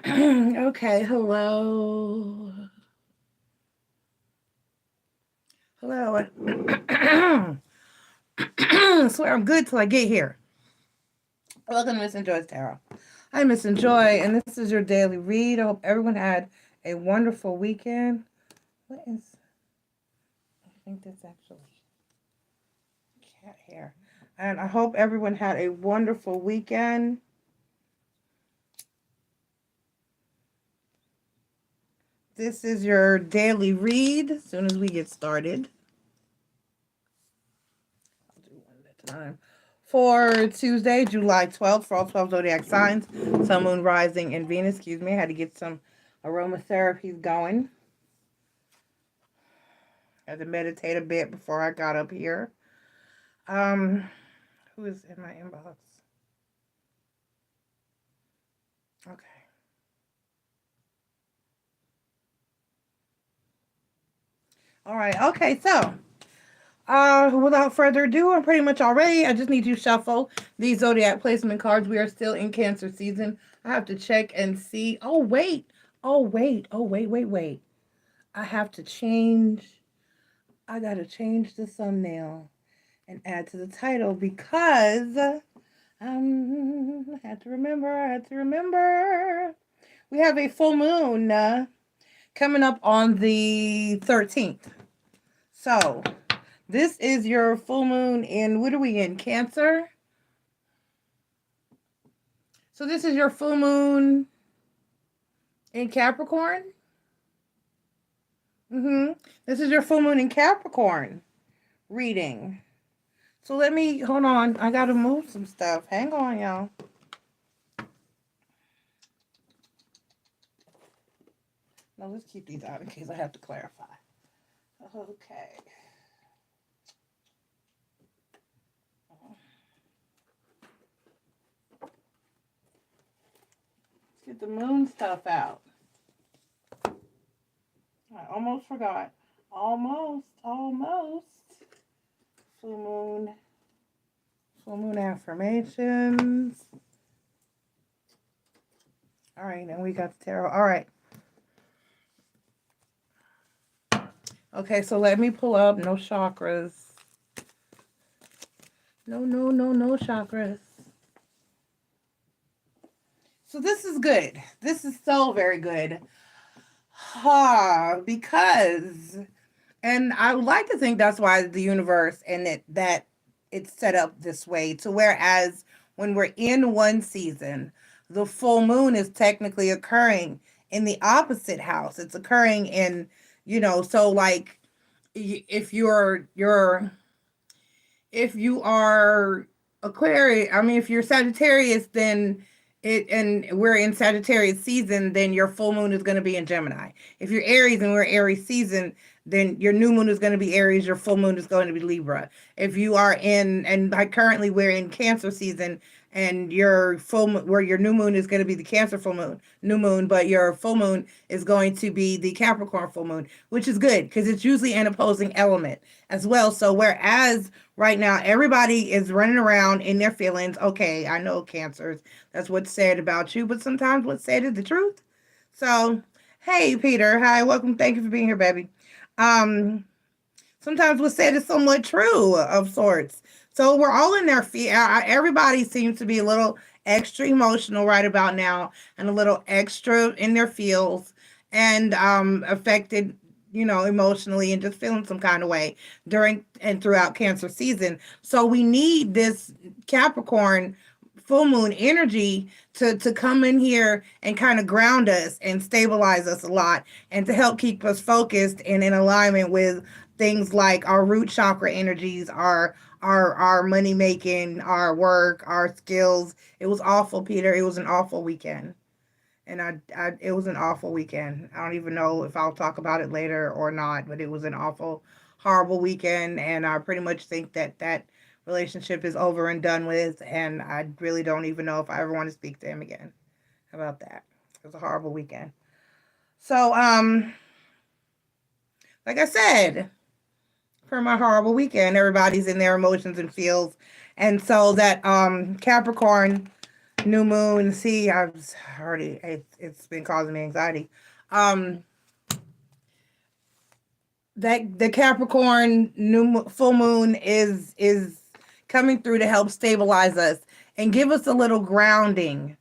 Okay, hello. Hello. I swear I'm good till I get here. Welcome to Miss Tarot. I'm Miss and this is your daily read. I hope everyone had a wonderful weekend. What is... I think that's actually cat hair. And I hope everyone had a wonderful weekend. This is your daily read as soon as we get started. I'll do one at a time. For Tuesday, July 12th, for all 12 zodiac signs, Sun, Moon, Rising, and Venus. Excuse me, I had to get some aromatherapies going. I had to meditate a bit before I got up here. Who is in my inbox? Okay. All right. Okay. So, without further ado, I'm pretty much all ready. I just need to shuffle these zodiac placement cards. We are still in Cancer season. I have to check and see. Oh wait. Oh wait. Oh wait. I have to change. I gotta change the thumbnail and add to the title because I had to remember. We have a full moon coming up on the 13th. So, this is your full moon in, what are we in, Cancer? So this is your full moon in Capricorn? This is your full moon in Capricorn reading. So let me, hold on, I gotta move some stuff. Hang on, y'all. Now let's keep these out in case I have to clarify. Okay. Let's get the moon stuff out. I almost forgot. Almost. Full moon affirmations. All right, and we got the tarot. All right. Okay, so let me pull up no chakras. No chakras. So this is good. This is so very good. Because, and I would like to think that's why the universe and that it's set up this way, to whereas when we're in one season, the full moon is technically occurring in the opposite house. It's occurring in, so like if you are Aquarius, I mean, if you're Sagittarius, then and we're in Sagittarius season, then your full moon is going to be in Gemini. If you're Aries and we're Aries season, then your new moon is going to be Aries, your full moon is going to be Libra. If you are and like currently we're in Cancer season, and your where your new moon is going to be the Cancer new moon, but your full moon is going to be the Capricorn full moon, which is good because it's usually an opposing element as well. So whereas right now everybody is running around in their feelings, okay, I know Cancers, that's what's said about you, but sometimes what's said is the truth. So, hey Peter, hi, welcome, thank you for being here, baby. Sometimes what's said is somewhat true of sorts. So we're all in their feet. Everybody seems to be a little extra emotional right about now and a little extra in their feels and affected, emotionally and just feeling some kind of way during and throughout Cancer season. So we need this Capricorn full moon energy to come in here and kind of ground us and stabilize us a lot and to help keep us focused and in alignment with things like our root chakra energies, our money making, our work, our skills. It was awful, Peter. It was an awful weekend. And it was an awful weekend. I don't even know if I'll talk about it later or not, but it was an awful, horrible weekend, and I pretty much think that that relationship is over and done with, and I really don't even know if I ever want to speak to him again. How about that? It was a horrible weekend. So, like I said, for my horrible weekend, everybody's in their emotions and feels, and so that Capricorn new moon. See, I've already it's been causing me anxiety. Um, that the Capricorn full moon is coming through to help stabilize us and give us a little grounding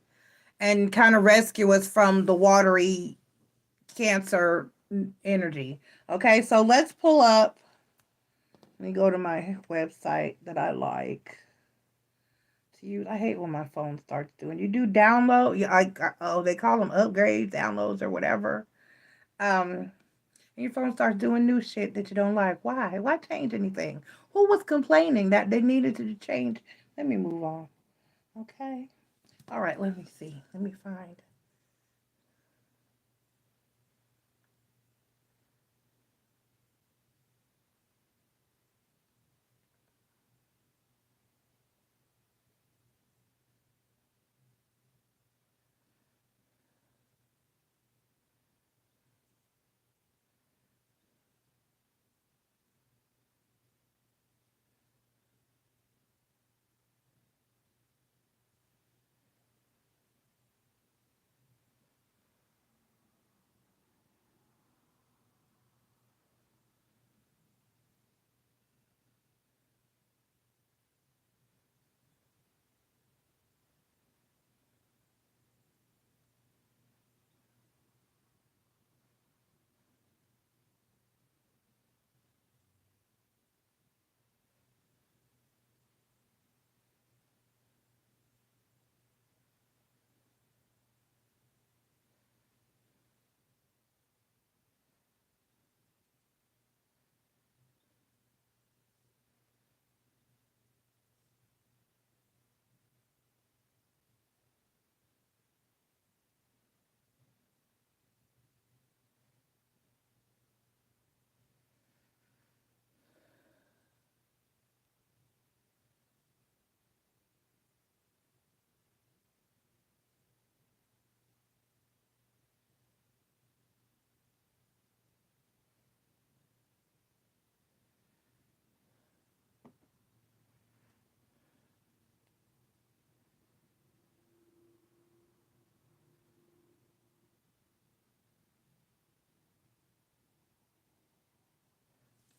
and kind of rescue us from the watery Cancer energy. Okay, so let's pull up. Let me go to my website that I like to use. I hate when my phone starts doing. You do download. Oh, they call them upgrades, downloads, or whatever. And your phone starts doing new shit that you don't like. Why? Why change anything? Who was complaining that they needed to change? Let me move on. Okay. All right. Let me see. Let me find.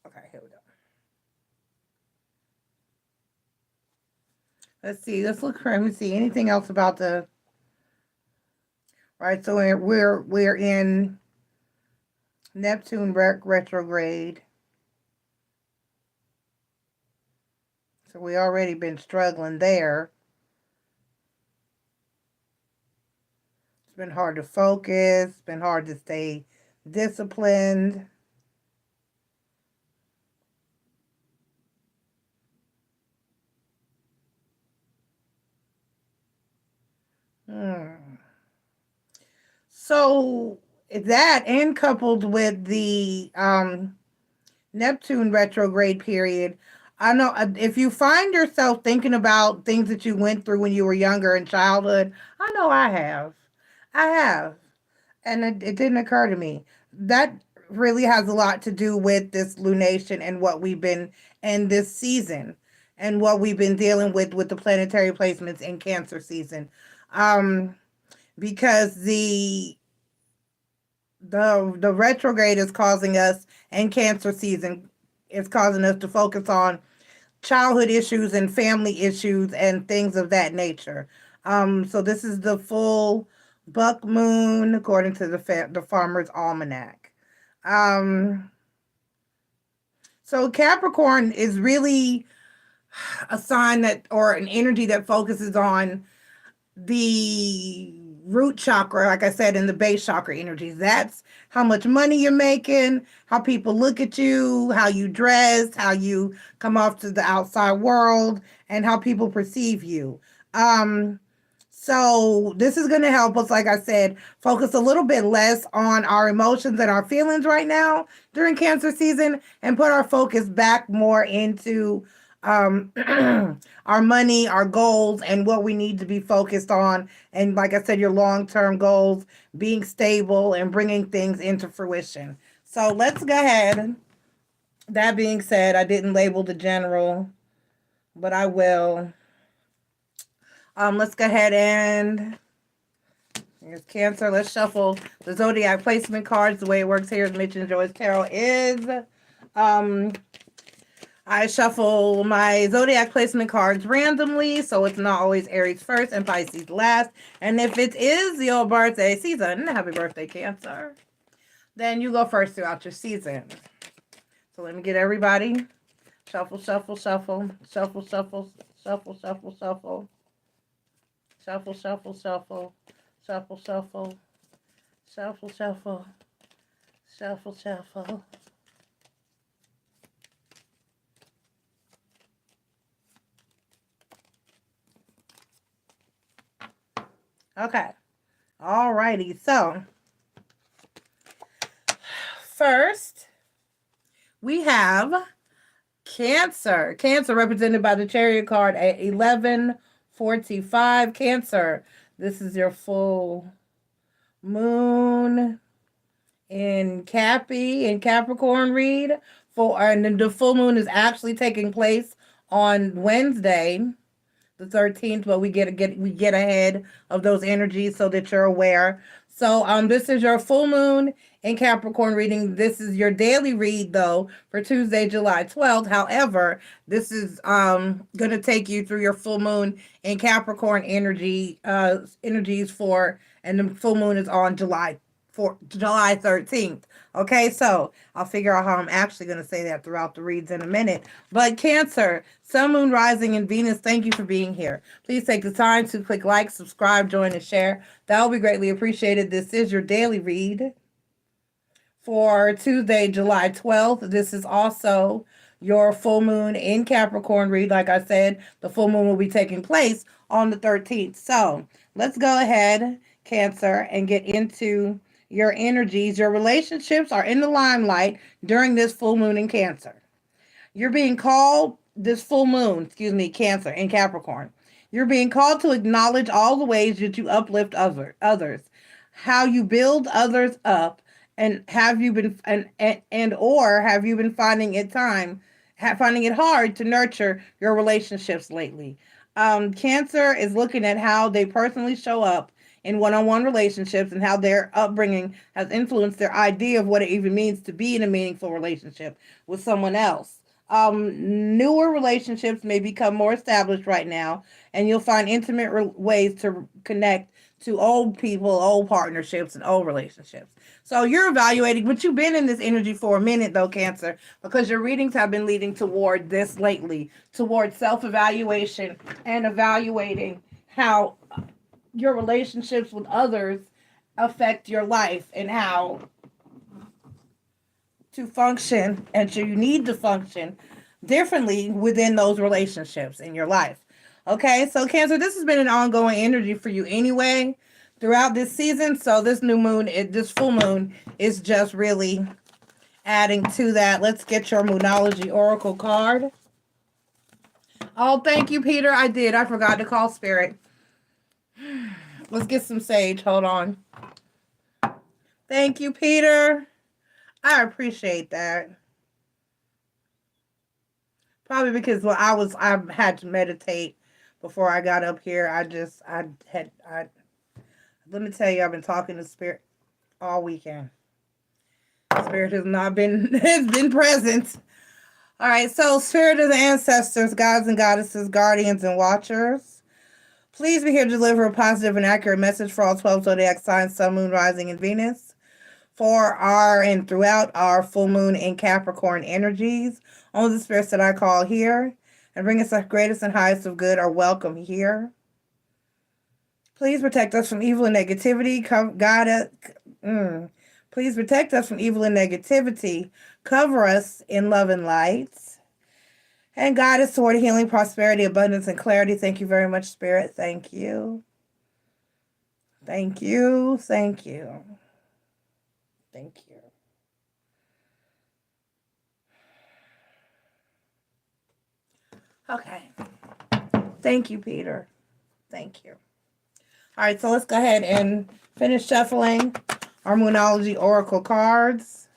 Okay, here we go. Let's see. Let's look for. Let me see anything else about the. Right. So we're in Neptune retrograde. So we already been struggling there. It's been hard to focus. It's been hard to stay disciplined. So that, and coupled with the Neptune retrograde period, I know if you find yourself thinking about things that you went through when you were younger in childhood, I know I have. I have. And it didn't occur to me. That really has a lot to do with this lunation and what we've been in this season and what we've been dealing with the planetary placements in Cancer season. Um, because the retrograde is causing us, and Cancer season is causing us to focus on childhood issues and family issues and things of that nature. So this is the full buck moon according to the Farmer's Almanac. Um, so Capricorn is really a sign that, or an energy that focuses on the root chakra, like I said, in the base chakra energies. That's how much money you're making, how people look at you, how you dress, how you come off to the outside world, and how people perceive you. So this is going to help us, like I said, focus a little bit less on our emotions and our feelings right now during Cancer season, and put our focus back more into our money, our goals, and what we need to be focused on. And like I said, your long-term goals, being stable and bringing things into fruition. So let's go ahead. That being said, I didn't label the general, but I will. Let's go ahead and here's Cancer. Let's shuffle the zodiac placement cards. The way it works here is MissNJoy's Tarot is I shuffle my zodiac placement cards randomly, so it's not always Aries first and Pisces last. And if it is your birthday season, happy birthday, Cancer, then you go first throughout your season. So let me get everybody. Shuffle, shuffle, shuffle, shuffle, shuffle, shuffle, shuffle, shuffle. Shuffle, shuffle, shuffle, shuffle, shuffle, shuffle, shuffle, shuffle, shuffle. Okay. All righty. So, first, we have Cancer. Cancer represented by the Chariot card at 11:45. Cancer, this is your full moon in Capricorn read. And the full moon is actually taking place on Wednesday, the 13th, but we get ahead of those energies so that you're aware. So this is your full moon in Capricorn reading. This is your daily read though for Tuesday, July 12th. However, this is going to take you through your full moon in Capricorn energies for, and the full moon is on July 13th. Okay, so I'll figure out how I'm actually going to say that throughout the reads in a minute. But Cancer, Sun, Moon, Rising, and Venus, thank you for being here. Please take the time to click like, subscribe, join, and share. That will be greatly appreciated. This is your daily read for Tuesday, July 12th. This is also your full moon in Capricorn read. Like I said, the full moon will be taking place on the 13th. So let's go ahead, Cancer, and get into your energies. Your relationships are in the limelight during this full moon in Cancer. You're being called, this full moon, Cancer in Capricorn. You're being called to acknowledge all the ways that you uplift others, how you build others up, and have you been or have you been finding it hard to nurture your relationships lately? Cancer is looking at how they personally show up in one-on-one relationships and how their upbringing has influenced their idea of what it even means to be in a meaningful relationship with someone else. Newer relationships may become more established right now, and you'll find intimate ways to connect to old people, old partnerships, and old relationships. So you're evaluating, but you've been in this energy for a minute though, Cancer, because your readings have been leading toward this lately, toward self-evaluation and evaluating how your relationships with others affect your life and how to function, and so you need to function differently within those relationships in your life. Okay, so Cancer, this has been an ongoing energy for you anyway throughout this season. So this this full moon is just really adding to that. Let's get your Moonology Oracle card. Oh, thank you, Peter. I did. I forgot to call Spirit. Let's get some sage. Hold on. Thank you, Peter. I appreciate that. Probably because I had to meditate before I got up here. Let me tell you, I've been talking to Spirit all weekend. Spirit has been present. All right, so Spirit of the ancestors, gods and goddesses, guardians and watchers, please be here to deliver a positive and accurate message for all 12 zodiac signs, Sun, Moon, Rising, and Venus, for and throughout our full moon in Capricorn energies. All the spirits that I call here and bring us the greatest and highest of good are welcome here. Please protect us from evil and negativity. Please protect us from evil and negativity. Cover us in love and light. And guide us toward healing, prosperity, abundance, and clarity. Thank you very much, Spirit. Thank you. Thank you. Thank you. Thank you. Okay. Thank you, Peter. Thank you. All right, so let's go ahead and finish shuffling our Moonology Oracle cards.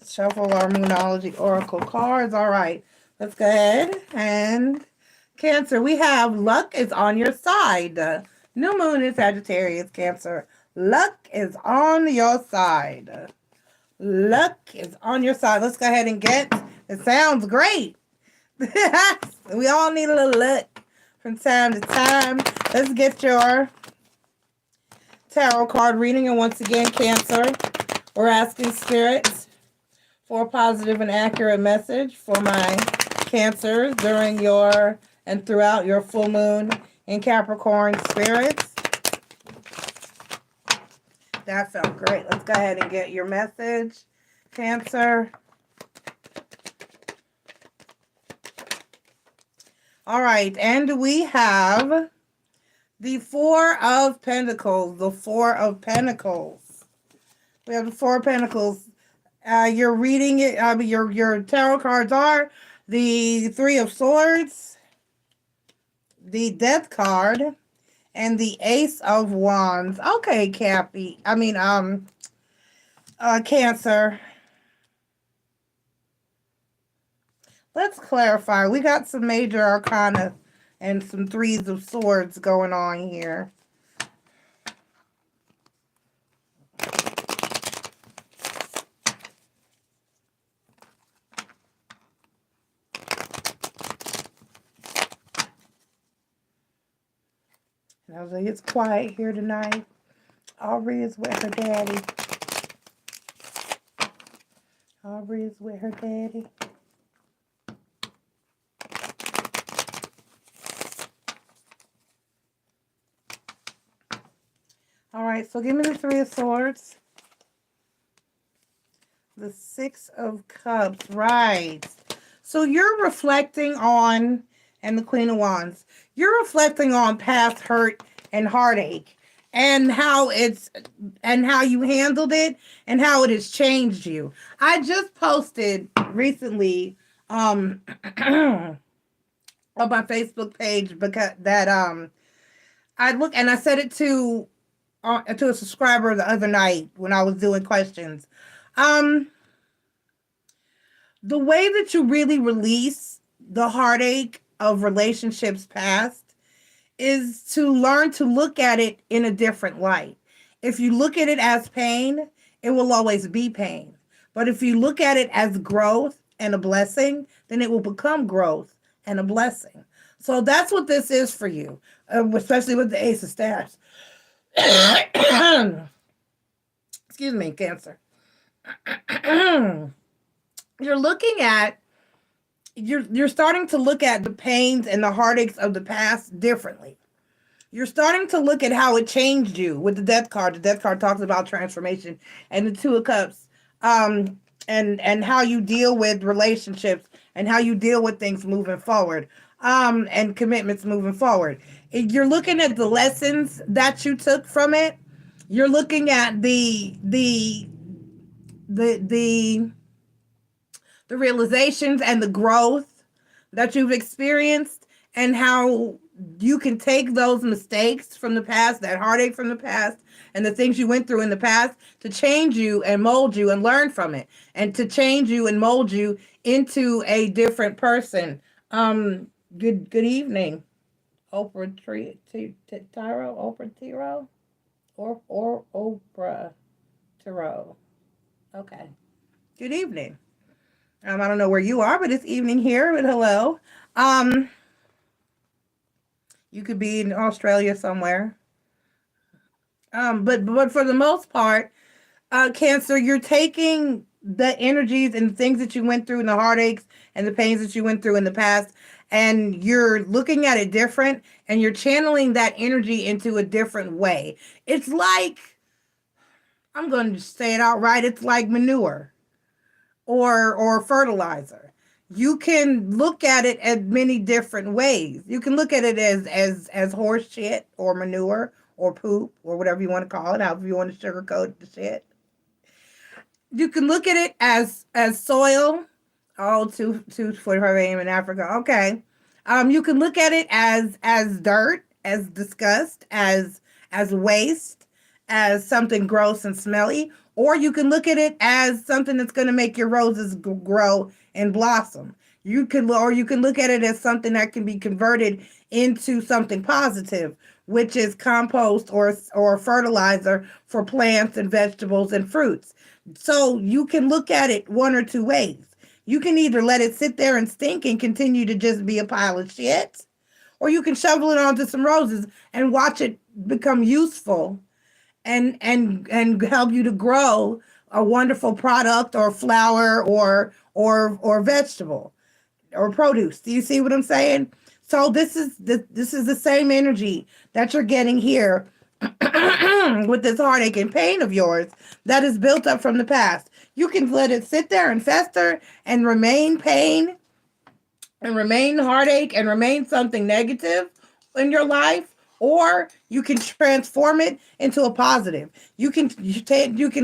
Shuffle our Moonology Oracle cards. All right, let's go ahead and Cancer. We have luck is on your side. New moon in Sagittarius, Cancer. Luck is on your side. Luck is on your side. Let's go ahead and get, it sounds great. We all need a little luck from time to time. Let's get your tarot card reading. And once again, Cancer, we're asking spirits for a positive and accurate message for my Cancers during your and throughout your full moon in Capricorn, spirits. That felt great. Let's go ahead and get your message, Cancer. All right, and we have the Four of Pentacles. The Four of Pentacles. We have the Four of Pentacles. You're reading it. Your tarot cards are the Three of Swords, the Death card, and the Ace of Wands. Okay, Cancer. Let's clarify. We got some major arcana and some Threes of Swords going on here. And I was like, it's quiet here tonight. Aubrey is with her daddy. Aubrey is with her daddy. All right, so give me the Three of Swords. The Six of Cups, right. So you're reflecting on, and the Queen of Wands, you're reflecting on past hurt and heartache and how you handled it and how it has changed you. I just posted recently on my Facebook page because that I said it to a subscriber the other night when I was doing questions. The way that you really release the heartache of relationships past is to learn to look at it in a different light. If you look at it as pain, it will always be pain. But if you look at it as growth and a blessing, then it will become growth and a blessing. So that's what this is for you, especially with the Ace of Staffs. Excuse me, Cancer. You're starting to look at the pains and the heartaches of the past differently. You're starting to look at how it changed you with the Death card. The Death card talks about transformation, and the Two of Cups, and how you deal with relationships and how you deal with things moving forward, and commitments moving forward. You're looking at the lessons that you took from it. You're looking at the realizations and the growth that you've experienced, and how you can take those mistakes from the past, that heartache from the past, and the things you went through in the past to change you and mold you and learn from it, and to change you and mold you into a different person. Good evening, Oprah Tiro, Oprah Tiro, or Oprah Tiro. Okay. Good evening. I don't know where you are, but it's evening here. But hello. You could be in Australia somewhere. But for the most part, Cancer, you're taking the energies and the things that you went through and the heartaches and the pains that you went through in the past, and you're looking at it different, and you're channeling that energy into a different way. It's like, I'm going to say it outright, it's like manure or fertilizer. you can look at it as many different ways. You can look at it as horse shit or manure or poop or whatever you want to call it, however you want to sugarcoat the shit. You can look at it as soil. Oh, 2:45 a.m. in Africa. Okay. You can look at it as dirt, as disgust, as waste, as something gross and smelly, or you can look at it as something that's going to make your roses grow and blossom. You can look at it as something that can be converted into something positive, which is compost or fertilizer for plants and vegetables and fruits. So you can look at it one or two ways. You can either let it sit there and stink and continue to just be a pile of shit, or you can shovel it onto some roses and watch it become useful and help you to grow a wonderful product or flower or vegetable or produce. Do you see what I'm saying? So this is the same energy that you're getting here with this heartache and pain of yours that is built up from the past. You can let it sit there and fester and remain pain and remain heartache and remain something negative in your life, or you can transform it into a positive. You can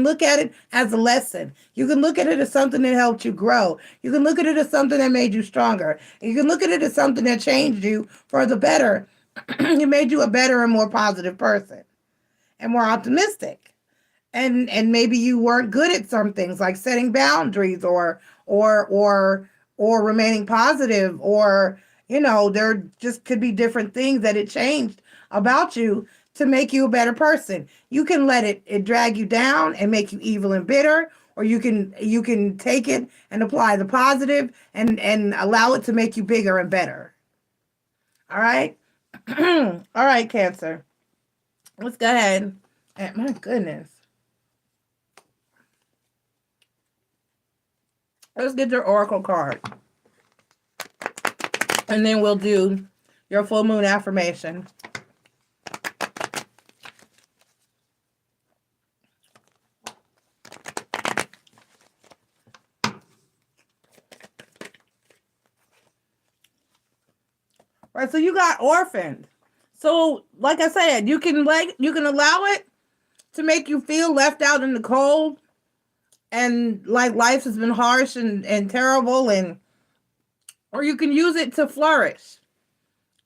look at it as a lesson. You can look at it as something that helped you grow. You can look at it as something that made you stronger. You can look at it as something that changed you for the better. It made you a better and more positive person and more optimistic. And maybe you weren't good at some things like setting boundaries or remaining positive, or there just could be different things that it changed about you to make you a better person. You can let it drag you down and make you evil and bitter, or you can take it and apply the positive and allow it to make you bigger and better. All right. All right, Cancer. Let's go ahead. My goodness. Let's get your oracle card. And then we'll do your full moon affirmation. Right, so you got orphaned. So, like I said, you can allow it to make you feel left out in the cold and like life has been harsh and terrible, or you can use it to flourish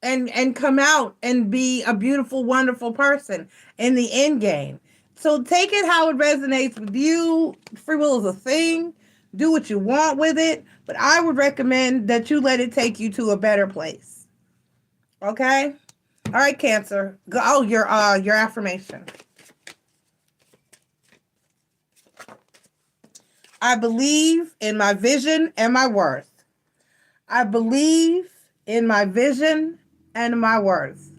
and come out and be a beautiful, wonderful person in the end game. So take it how it resonates with you. Free will is a thing. Do what you want with it, but I would recommend that you let it take you to a better place. Okay? All right, Cancer. Go. Oh, your affirmation. I believe in my vision and my worth. I believe in my vision and my worth.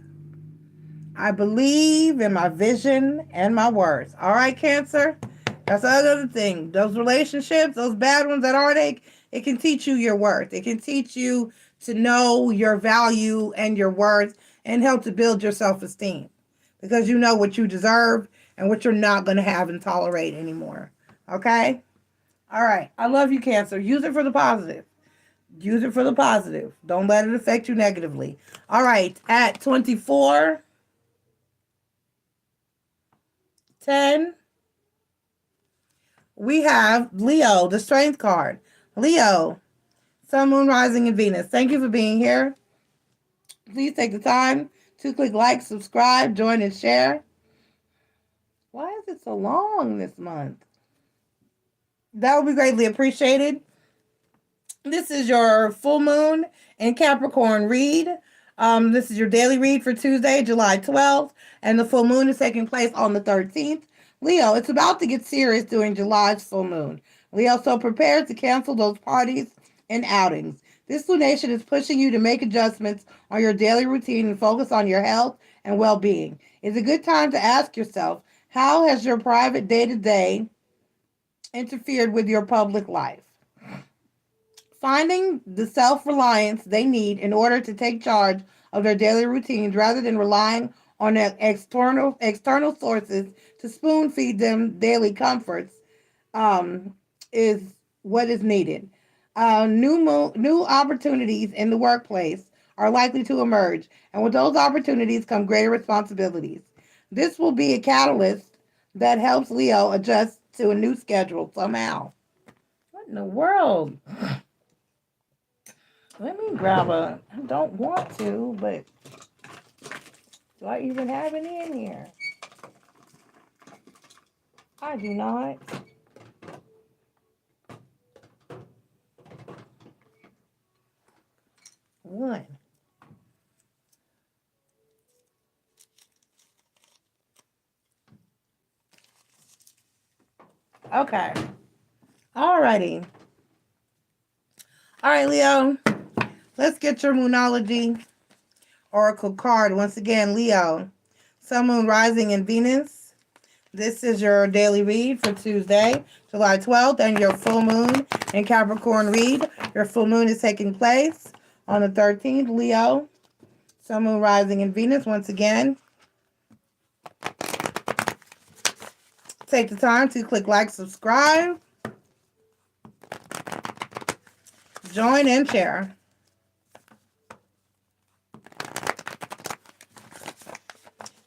I believe in my vision and my worth. All right, Cancer? That's another thing. Those relationships, those bad ones, that heartache, it can teach you your worth. It can teach you to know your value and your worth and help to build your self-esteem, because you know what you deserve and what you're not going to have and tolerate anymore. Okay? All right. I love you, Cancer. Use it for the positive. Use it for the positive. Don't let it affect you negatively. All right. At 24:10, we have Leo, the Strength card. Leo, Sun, Moon, Rising, and Venus. Thank you for being here. Please take the time to click like, subscribe, join, and share. Why is it so long this month? That would be greatly appreciated. This is your full moon and Capricorn read. This is your daily read for Tuesday, July 12th, and the full moon is taking place on the 13th. Leo, it's about to get serious during July's full moon. Leo, so prepare to cancel those parties and outings. This lunation is pushing you to make adjustments on your daily routine and focus on your health and well-being. It's a good time to ask yourself, how has your private day-to-day interfered with your public life? Finding the self-reliance they need in order to take charge of their daily routines rather than relying on external sources to spoon feed them daily comforts is what is needed. New opportunities in the workplace are likely to emerge, and with those opportunities come greater responsibilities. This will be a catalyst that helps Leo adjust to a new schedule somehow. What in the world? Let me grab a. I don't want to, but do I even have any in here? I do not. One. Okay. Alrighty. All right, Leo. Let's get your Moonology Oracle card. Once again, Leo. Sun, Moon, Rising, and Venus. This is your daily read for Tuesday, July 12th, and your full moon in Capricorn read. Your full moon is taking place on the 13th, Leo. Sun, Moon, Rising, and Venus. Once again, take the time to click like, subscribe, join, and share.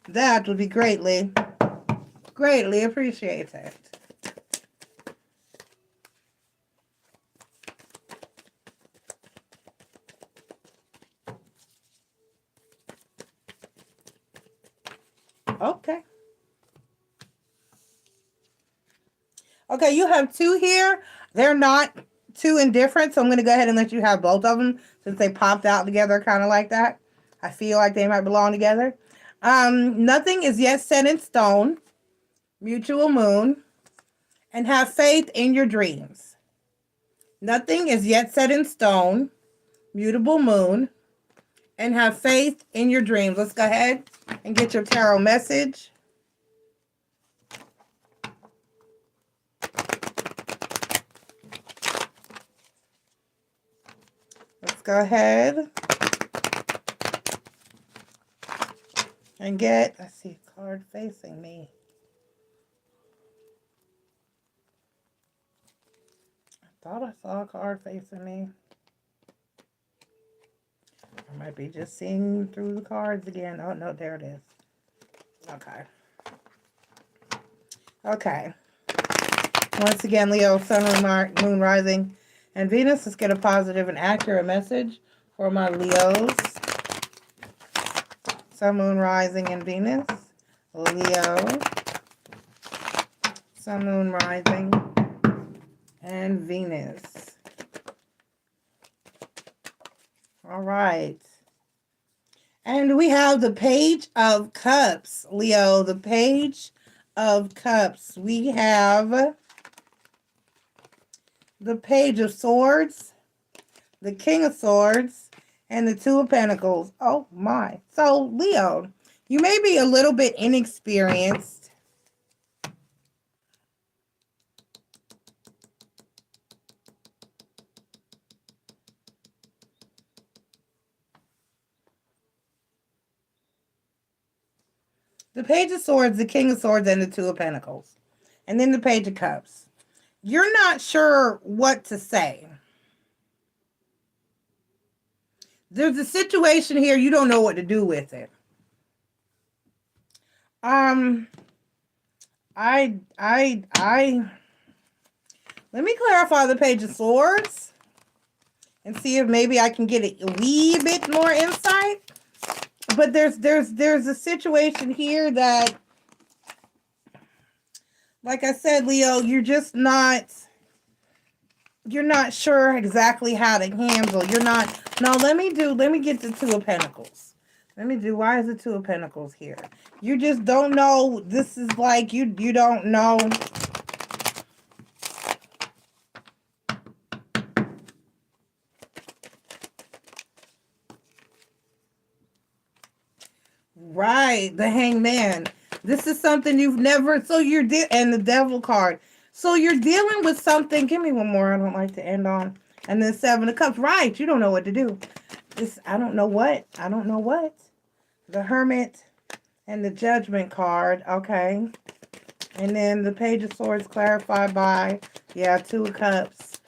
That would be greatly appreciated. Okay. Okay, you have two here. They're not too indifferent, so I'm going to go ahead and let you have both of them since they popped out together kind of like that. I feel like they might belong together. Nothing is yet set in stone. Mutual moon. And have faith in your dreams. Nothing is yet set in stone. Mutable moon. And have faith in your dreams. Let's go ahead and get your tarot message. Let's go ahead and get, I see a card facing me. I thought I saw a card facing me. I might be just seeing through the cards again. Oh, no, there it is. Okay. Okay. Once again, Leo, Sun, Moon, Rising, and Venus. Let's get a positive and accurate message for my Leos. Sun, Moon, Rising, and Venus. Leo. Sun, Moon, Rising, and Venus. All right. And we have the Page of Cups, Leo. The Page of Cups. We have the Page of Swords, the King of Swords, and the Two of Pentacles. Oh, my. So, Leo, you may be a little bit inexperienced. The Page of Swords, the King of Swords, and the Two of Pentacles. And then the Page of Cups. You're not sure what to say. There's a situation here, you don't know what to do with it. Let me clarify the Page of Swords and see if maybe I can get a wee bit more insight. But there's a situation here that, like I said, Leo, you're not sure exactly how to handle. Let me get the Two of Pentacles. Why is the Two of Pentacles here? You just don't know. This is like, you don't know. Right, the Hangman. This is something you've never, and the Devil card. So you're dealing with something. Give me one more. I don't like to end on. And then Seven of Cups. Right, you don't know what to do. I don't know what. The Hermit and the Judgment card. Okay. And then the Page of Swords clarified by, Two of Cups.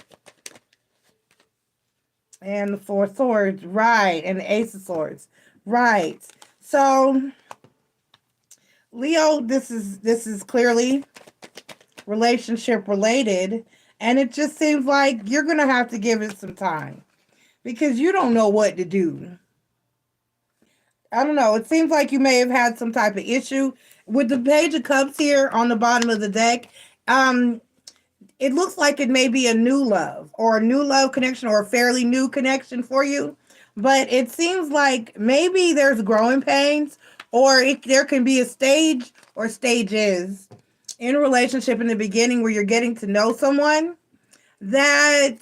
And the Four of Swords, right. And the Ace of Swords, right. So, Leo, this is clearly relationship related. And it just seems like you're going to have to give it some time because you don't know what to do. I don't know. It seems like you may have had some type of issue with the Page of Cups here on the bottom of the deck. Um, it looks like it may be a new love or a new love connection or a fairly new connection for you. But it seems like maybe there's growing pains or there can be a stage or stages in a relationship in the beginning where you're getting to know someone that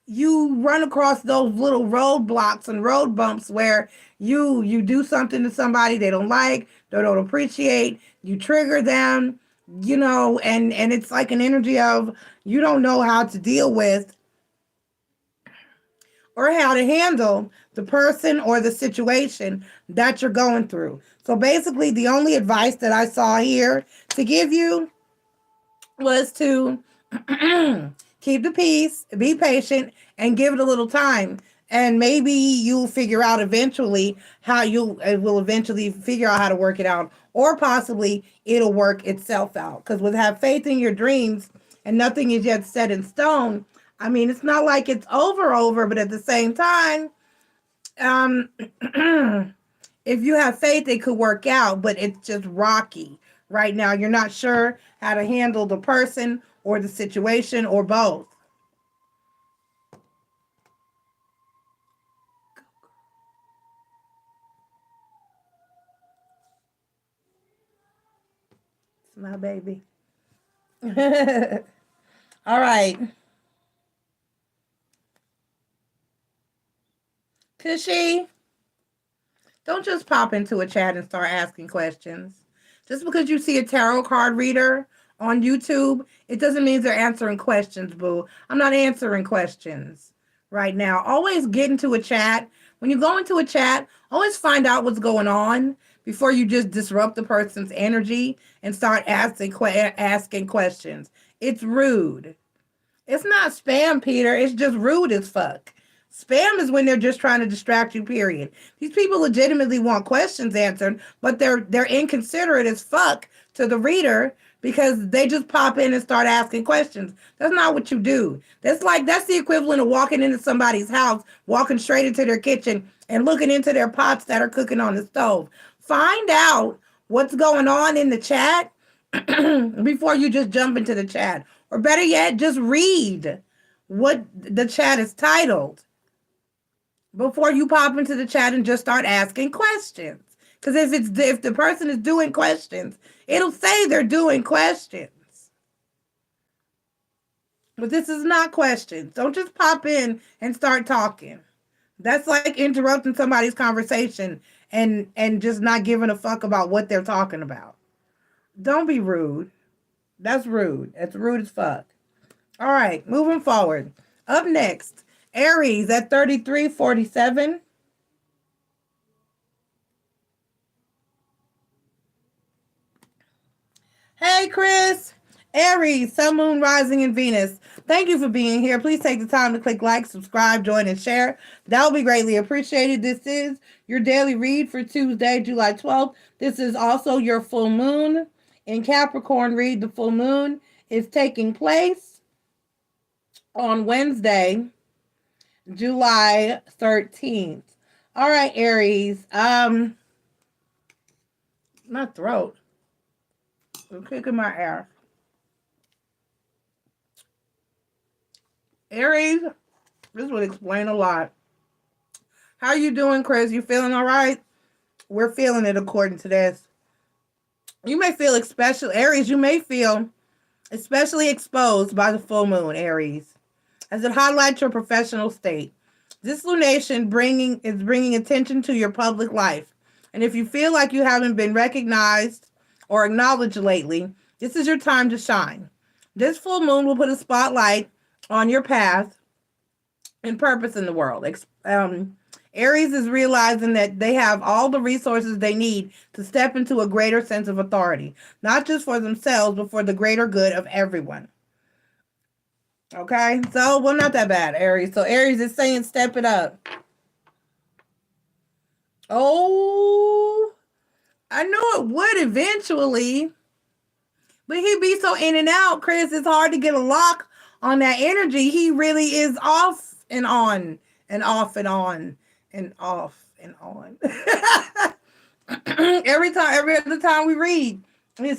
you run across those little roadblocks and road bumps where you do something to somebody they don't like, they don't appreciate, you trigger them, and it's like an energy of you don't know how to deal with or how to handle the person or the situation that you're going through. So basically the only advice that I saw here to give you was to keep the peace, be patient, and give it a little time. And maybe you'll figure out eventually how you will eventually figure out how to work it out, or possibly it'll work itself out. Because with have faith in your dreams and nothing is yet set in stone, I mean, it's not like it's over, but at the same time, um, if you have faith, it could work out, but it's just rocky right now. You're not sure how to handle the person or the situation or both. It's my baby. All right. Tushy, don't just pop into a chat and start asking questions. Just because you see a tarot card reader on YouTube, it doesn't mean they're answering questions, boo. I'm not answering questions right now. Always get into a chat. When you go into a chat, always find out what's going on before you just disrupt the person's energy and start asking questions. It's rude. It's not spam, Peter. It's just rude as fuck. Spam is when they're just trying to distract you, period. These people legitimately want questions answered, but they're inconsiderate as fuck to the reader because they just pop in and start asking questions. That's not what you do. That's the equivalent of walking into somebody's house, walking straight into their kitchen and looking into their pots that are cooking on the stove. Find out what's going on in the chat before you just jump into the chat. Or better yet, just read what the chat is titled before you pop into the chat and just start asking questions. Because if the person is doing questions, it'll say they're doing questions. But this is not questions. Don't just pop in and start talking. That's like interrupting somebody's conversation and just not giving a fuck about what they're talking about. Don't be rude. That's rude. That's rude as fuck. All right, moving forward. Up next, Aries at 3347. Hey, Chris. Aries, Sun, Moon, Rising, and Venus. Thank you for being here. Please take the time to click like, subscribe, join, and share. That will be greatly appreciated. This is your daily read for Tuesday, July 12th. This is also your full moon in Capricorn read. The full moon is taking place on Wednesday, July 13th. All right, Aries. My throat. I'm kicking my ass. Aries, this would explain a lot. How you doing, Chris? You feeling all right? We're feeling it according to this. You may feel Aries, you may feel especially exposed by the full moon, Aries, as it highlights your professional state. This lunation is bringing attention to your public life. And if you feel like you haven't been recognized or acknowledged lately, this is your time to shine. This full moon will put a spotlight on your path and purpose in the world. Aries is realizing that they have all the resources they need to step into a greater sense of authority, not just for themselves, but for the greater good of everyone. Okay, so, well, not that bad, Aries. So Aries is saying step it up. Oh, I know it would eventually, but he'd be so in and out, Chris. It's hard to get a lock on that energy. He really is off and on and off and on and off and on. Every other time we read, I'm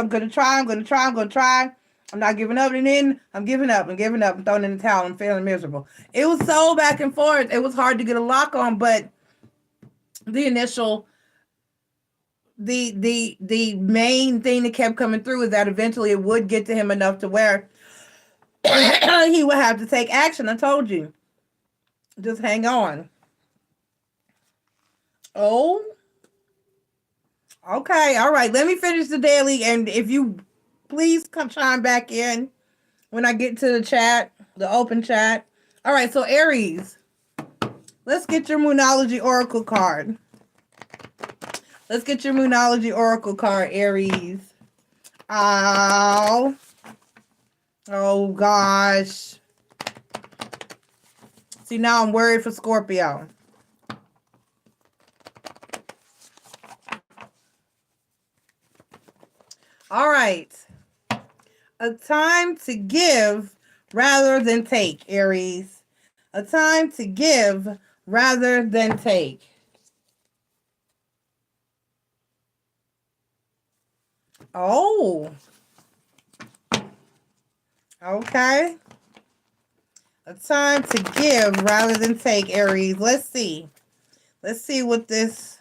gonna try. I'm not giving up, and then I'm giving up. I'm throwing in the towel. I'm feeling miserable. It was so back and forth. It was hard to get a lock on, but the initial, the main thing that kept coming through is that eventually it would get to him enough to where he would have to take action. I told you. Just hang on. Oh. Okay, all right. Let me finish the daily, and if you please come chime back in when I get to the chat, the open chat. All right, so Aries, let's get your Moonology Oracle card. Let's get your Moonology Oracle card, Aries. Oh gosh. See, now I'm worried for Scorpio. All right. A time to give rather than take, Aries. A time to give rather than take. Oh. Okay. A time to give rather than take, Aries. Let's see. Let's see what this...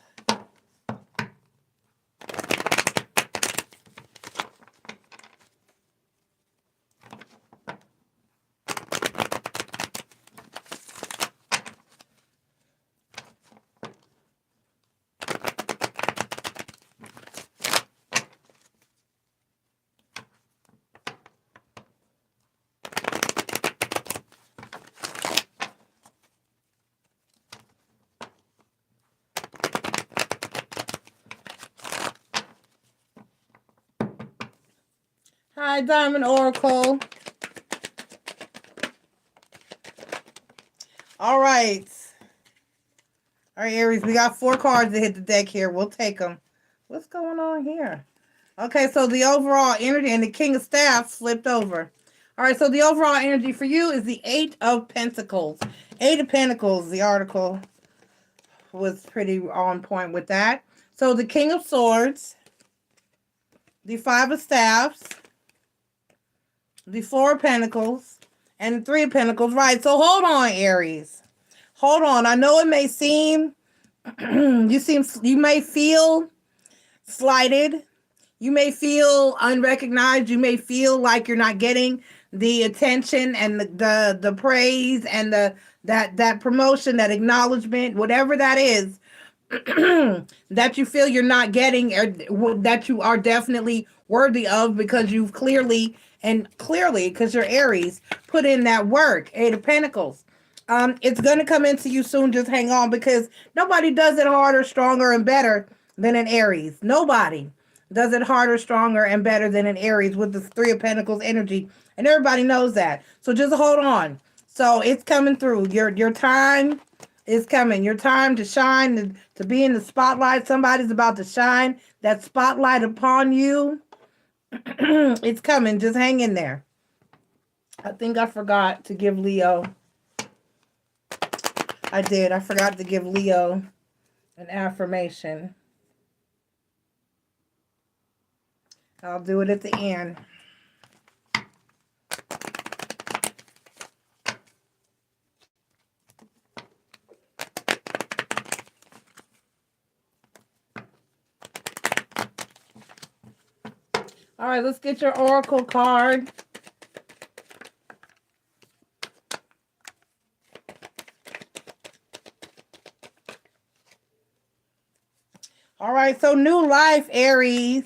Hi, Diamond Oracle. All right. All right, Aries, we got 4 cards to hit the deck here. We'll take them. What's going on here? Okay, so the overall energy, and the King of Staffs flipped over. All right, so the overall energy for you is the 8 of Pentacles. 8 of Pentacles, the article was pretty on point with that. So the King of Swords, the 5 of Staffs, the 4 of Pentacles, and the 3 of Pentacles. Right, so hold on, Aries. Hold on. I know it may seem, you may feel slighted. You may feel unrecognized. You may feel like you're not getting the attention and the praise and that promotion, that acknowledgement, whatever that is, that you feel you're not getting, or that you are definitely worthy of, because you've clearly, because you're Aries, put in that work. 8 of Pentacles. It's going to come into you soon. Just hang on, because nobody does it harder, stronger, and better than an Aries. Nobody does it harder, stronger, and better than an Aries with the 3 of Pentacles energy. And everybody knows that. So just hold on. So it's coming through. Your time is coming. Your time to shine, to be in the spotlight. Somebody's about to shine that spotlight upon you. It's coming. Just hang in there. I think I forgot to give Leo. I did. I forgot to give Leo an affirmation. I'll do it at the end. All right, let's get your oracle card. All right, so new life, Aries.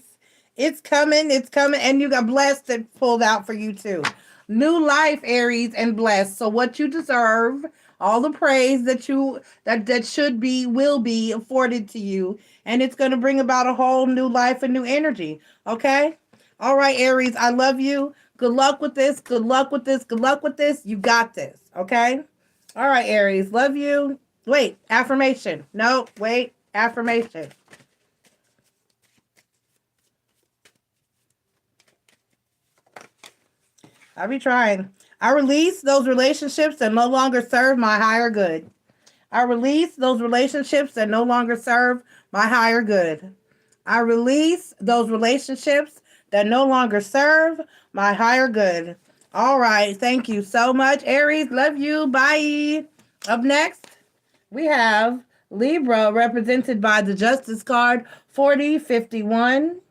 It's coming, and you got blessed that pulled out for you too. New life, Aries, and blessed. So what you deserve, all the praise that should be, will be afforded to you, and it's going to bring about a whole new life and new energy. Okay? All right, Aries, I love you. Good luck with this. Good luck with this. Good luck with this. You got this. Okay? All right, Aries. Love you. Wait, affirmation. No, wait, affirmation. I'll be trying. I release those relationships that no longer serve my higher good. I release those relationships that no longer serve my higher good. I release those relationships that no longer serve my higher good. All right. Thank you so much, Aries. Love you. Bye. Up next, we have Libra, represented by the Justice card 4051.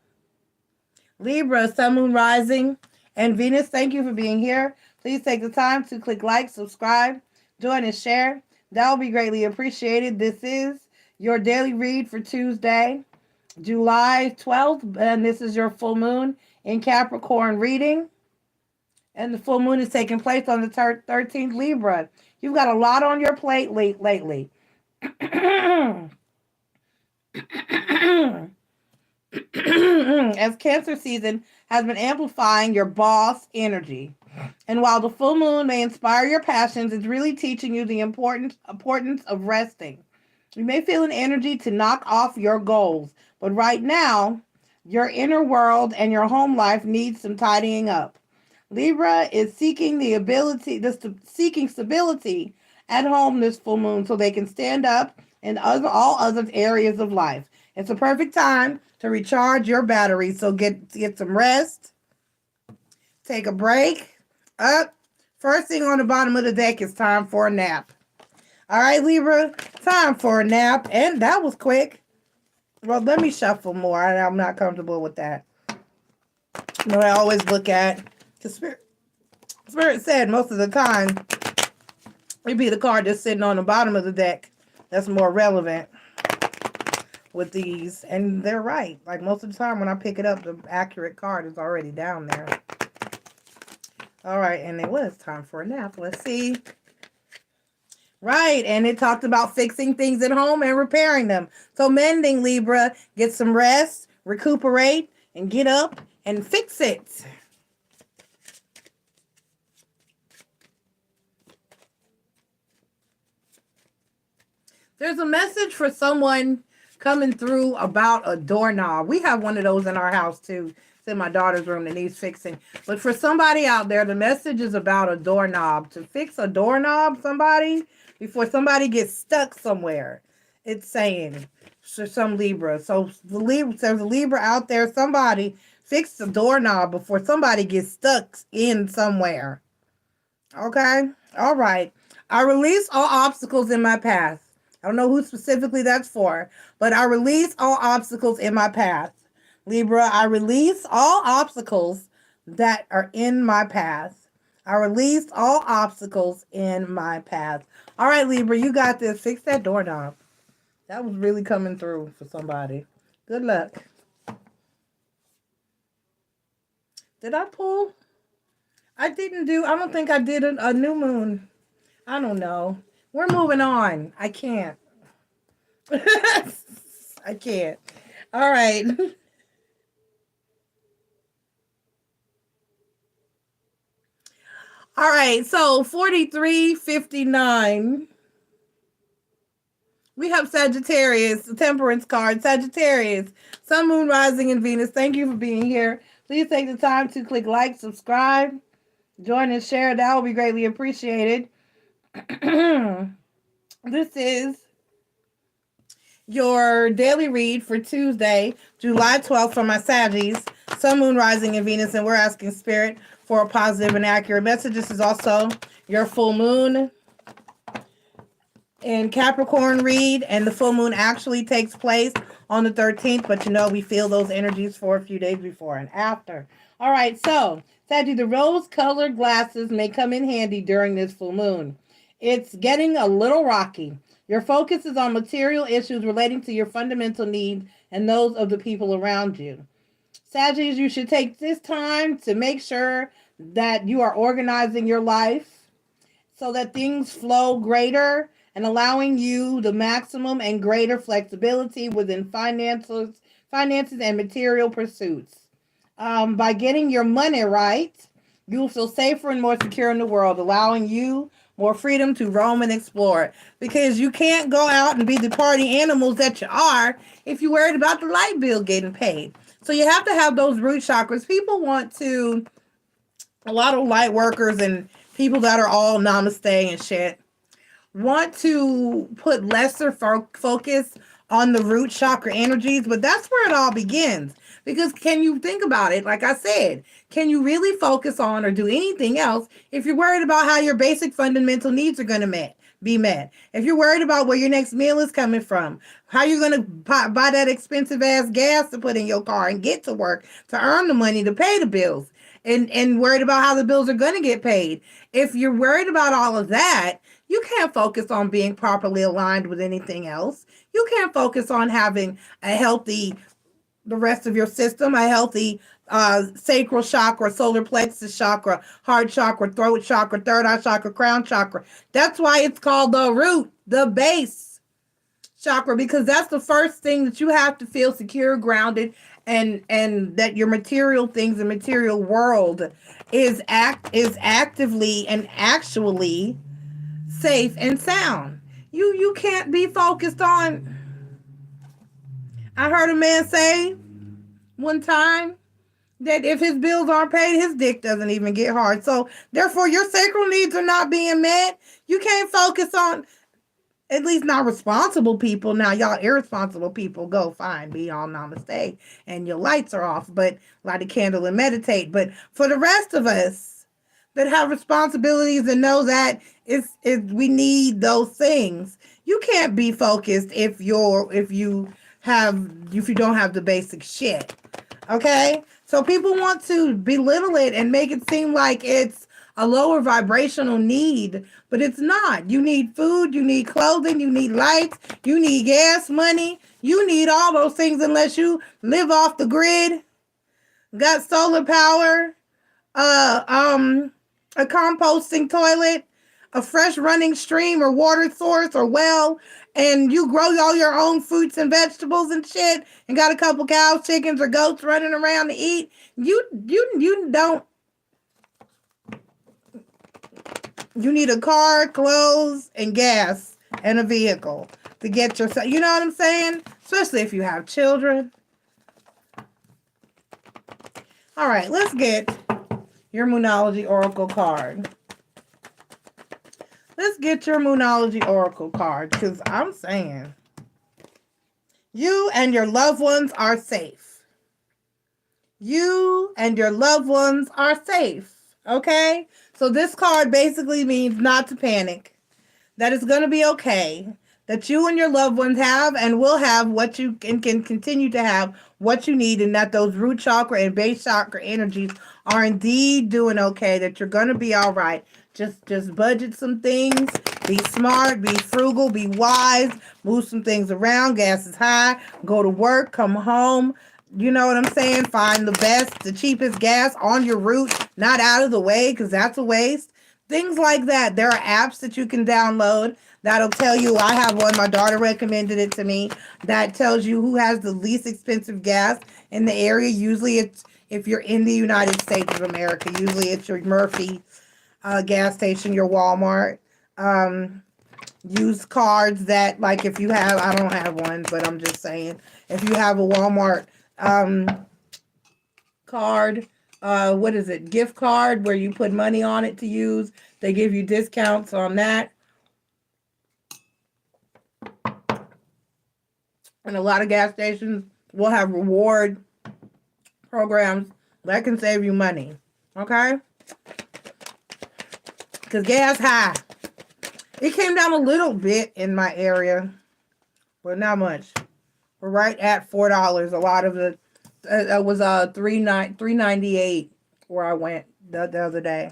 Libra, Sun, Moon, Rising, and Venus. Thank you for being here. Please take the time to click like, subscribe, join, and share. That will be greatly appreciated. This is your daily read for Tuesday, July 12th, and this is your full moon in Capricorn reading. And the full moon is taking place on the 13th, Libra. You've got a lot on your plate lately. As Cancer season has been amplifying your boss energy. And while the full moon may inspire your passions, it's really teaching you the importance of resting. You may feel an energy to knock off your goals, but right now, your inner world and your home life needs some tidying up. Libra is seeking seeking stability at home this full moon so they can stand up in all other areas of life. It's a perfect time to recharge your batteries. So get some rest. Take a break. Up. First thing on the bottom of the deck is time for a nap. All right, Libra, time for a nap. And that was quick. Well, let me shuffle more. I'm not comfortable with that. You know, I always look at, because Spirit said most of the time, it'd be the card that's sitting on the bottom of the deck that's more relevant with these. And they're right. Like most of the time when I pick it up, the accurate card is already down there. All right, and it was time for a nap. Let's see. Right, and it talked about fixing things at home and repairing them. So mending, Libra, get some rest, recuperate, and get up and fix it. There's a message for someone coming through about a doorknob. We have one of those in our house too. It's in my daughter's room that needs fixing. But for somebody out there, the message is about a doorknob. To fix a doorknob, somebody, before somebody gets stuck somewhere. It's saying for some Libra. So there's a Libra out there, somebody fix the doorknob before somebody gets stuck in somewhere. Okay? All right. I release all obstacles in my path. I don't know who specifically that's for, but I release all obstacles in my path. Libra, I release all obstacles that are in my path. I release all obstacles in my path. All right, Libra, you got this. Fix that doorknob. That was really coming through for somebody. Good luck. Did I pull? I don't think I did a new moon. I don't know. We're moving on. I can't. I can't. All right. All right. So 4359. We have Sagittarius, the Temperance card. Sagittarius, Sun, Moon, Rising, and Venus. Thank you for being here. Please take the time to click like, subscribe, join, and share. That will be greatly appreciated. This is your daily read for Tuesday, July 12th for my Saggies, Sun, Moon, Rising, and Venus, and we're asking Spirit for a positive and accurate message. This is also your full moon in Capricorn read, and the full moon actually takes place on the 13th, but you know we feel those energies for a few days before and after. All right, so Saggy, the rose-colored glasses may come in handy during this full moon. It's getting a little rocky. Your focus is on material issues relating to your fundamental needs and those of the people around you. Sagittarius, you should take this time to make sure that you are organizing your life so that things flow greater and allowing you the maximum and greater flexibility within finances and material pursuits. By getting your money right, You will feel safer and more secure in the world, allowing you more freedom to roam and explore. Because you can't go out and be the party animals that you are if you're worried about the light bill getting paid. So you have to have those root chakras. People want to, a lot of light workers and people that are all namaste and shit, want to put lesser focus on the root chakra energies, but that's where it all begins. Because can you think about it? Like I said, can you really focus on or do anything else if you're worried about how your basic fundamental needs are going to be met? If you're worried about where your next meal is coming from, how you're going to buy that expensive ass gas to put in your car and get to work to earn the money to pay the bills, and worried about how the bills are going to get paid. If you're worried about all of that, you can't focus on being properly aligned with anything else. You can't focus on having a healthy, the rest of your system, a healthy sacral chakra, solar plexus chakra, heart chakra, throat chakra, third eye chakra, crown chakra. That's why it's called the root, the base chakra, because that's the first thing that you have to feel secure, grounded, and that your material things, the material world is actively and actually safe and sound. You can't be focused on. I heard a man say one time that if his bills aren't paid, his dick doesn't even get hard. So therefore your sacral needs are not being met. You can't focus on, at least not responsible people. Now y'all irresponsible people, go fine, be all namaste and your lights are off, but light a candle and meditate. But for the rest of us that have responsibilities and know that we need those things, you can't be focused if you don't have the basic shit. Okay? So people want to belittle it and make it seem like it's a lower vibrational need, but it's not. You need food, you need clothing, you need lights, you need gas money, you need all those things unless you live off the grid, got solar power, a composting toilet, a fresh running stream or water source or well, and you grow all your own fruits and vegetables and shit, and got a couple cows, chickens, or goats running around to eat. You don't. You need a car, clothes, and gas, and a vehicle to get yourself. You know what I'm saying? Especially if you have children. All right, let's get your Moonology Oracle card. Let's get your Moonology Oracle card, because I'm saying you and your loved ones are safe. You and your loved ones are safe, okay? So this card basically means not to panic, that it's going to be okay, that you and your loved ones have and will have what you can continue to have what you need, and that those root chakra and base chakra energies are indeed doing okay, that you're going to be all right. Just budget some things, be smart, be frugal, be wise, move some things around. Gas is high, go to work, come home. You know what I'm saying? Find the best, the cheapest gas on your route, not out of the way, because that's a waste. Things like that. There are apps that you can download that'll tell you. I have one, my daughter recommended it to me, that tells you who has the least expensive gas in the area. Usually it's, if you're in the United States of America, usually it's your Murphy gas station, your Walmart. Use cards that, like, if you have, I don't have one, but I'm just saying, if you have a Walmart card, what is it, gift card, where you put money on it to use, they give you discounts on that. And a lot of gas stations will have reward programs that can save you money, okay? Because gas high. It came down a little bit in my area, but not much. We're right at $4. A lot of it, it was $3.98 where I went the other day.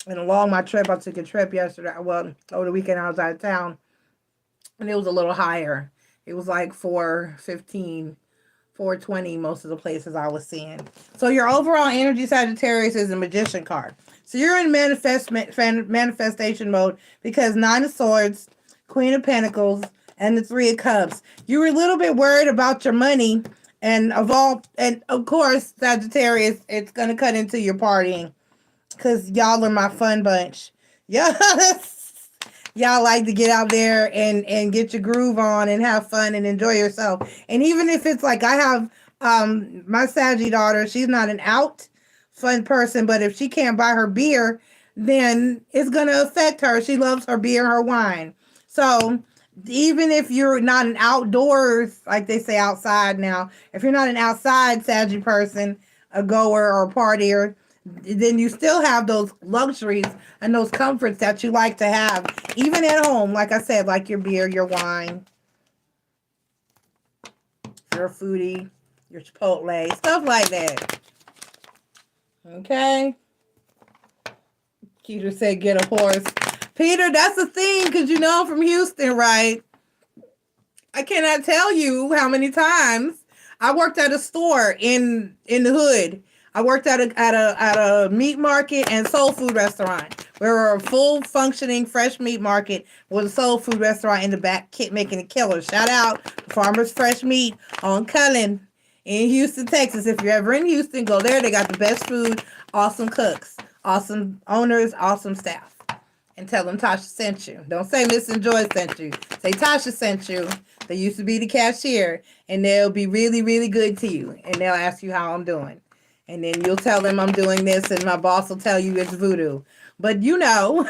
And along my trip, I took a trip yesterday. Well, over the weekend I was out of town, and it was a little higher. It was like $4.15, $4.20 most of the places I was seeing. So your overall energy, Sagittarius, is a Magician card. So you're in manifestation mode, because Nine of Swords, Queen of Pentacles, and the Three of Cups. You were a little bit worried about your money, and of course, Sagittarius, it's going to cut into your partying. because y'all are my fun bunch. Yes. Y'all like to get out there and get your groove on and have fun and enjoy yourself. And even if it's like I have my Saggy daughter, she's not an out fun person, but if she can't buy her beer, then it's gonna affect her. She loves her beer, her wine. So even if you're not an outdoors, like they say outside now, if you're not an outside Saggy person, a goer or a partier, then you still have those luxuries and those comforts that you like to have, even at home. Like I said, like your beer, your wine, your foodie, your Chipotle, stuff like that. Okay. Peter said, get a horse. Peter, that's the thing, because you know I'm from Houston, right? I cannot tell you how many times I worked at a store in the hood. I worked at a meat market and soul food restaurant. We were a full functioning fresh meat market with a soul food restaurant in the back, making a killer. Shout out Farmers Fresh Meat on Cullen in Houston, Texas. If you're ever in Houston, go there. They got the best food, awesome cooks, awesome owners, awesome staff. And tell them Tasha sent you. Don't say MissNJoy sent you. Say Tasha sent you. They used to be the cashier, and they'll be really, really good to you. And they'll ask you how I'm doing. And then you'll tell them I'm doing this, and my boss will tell you it's voodoo. But you know.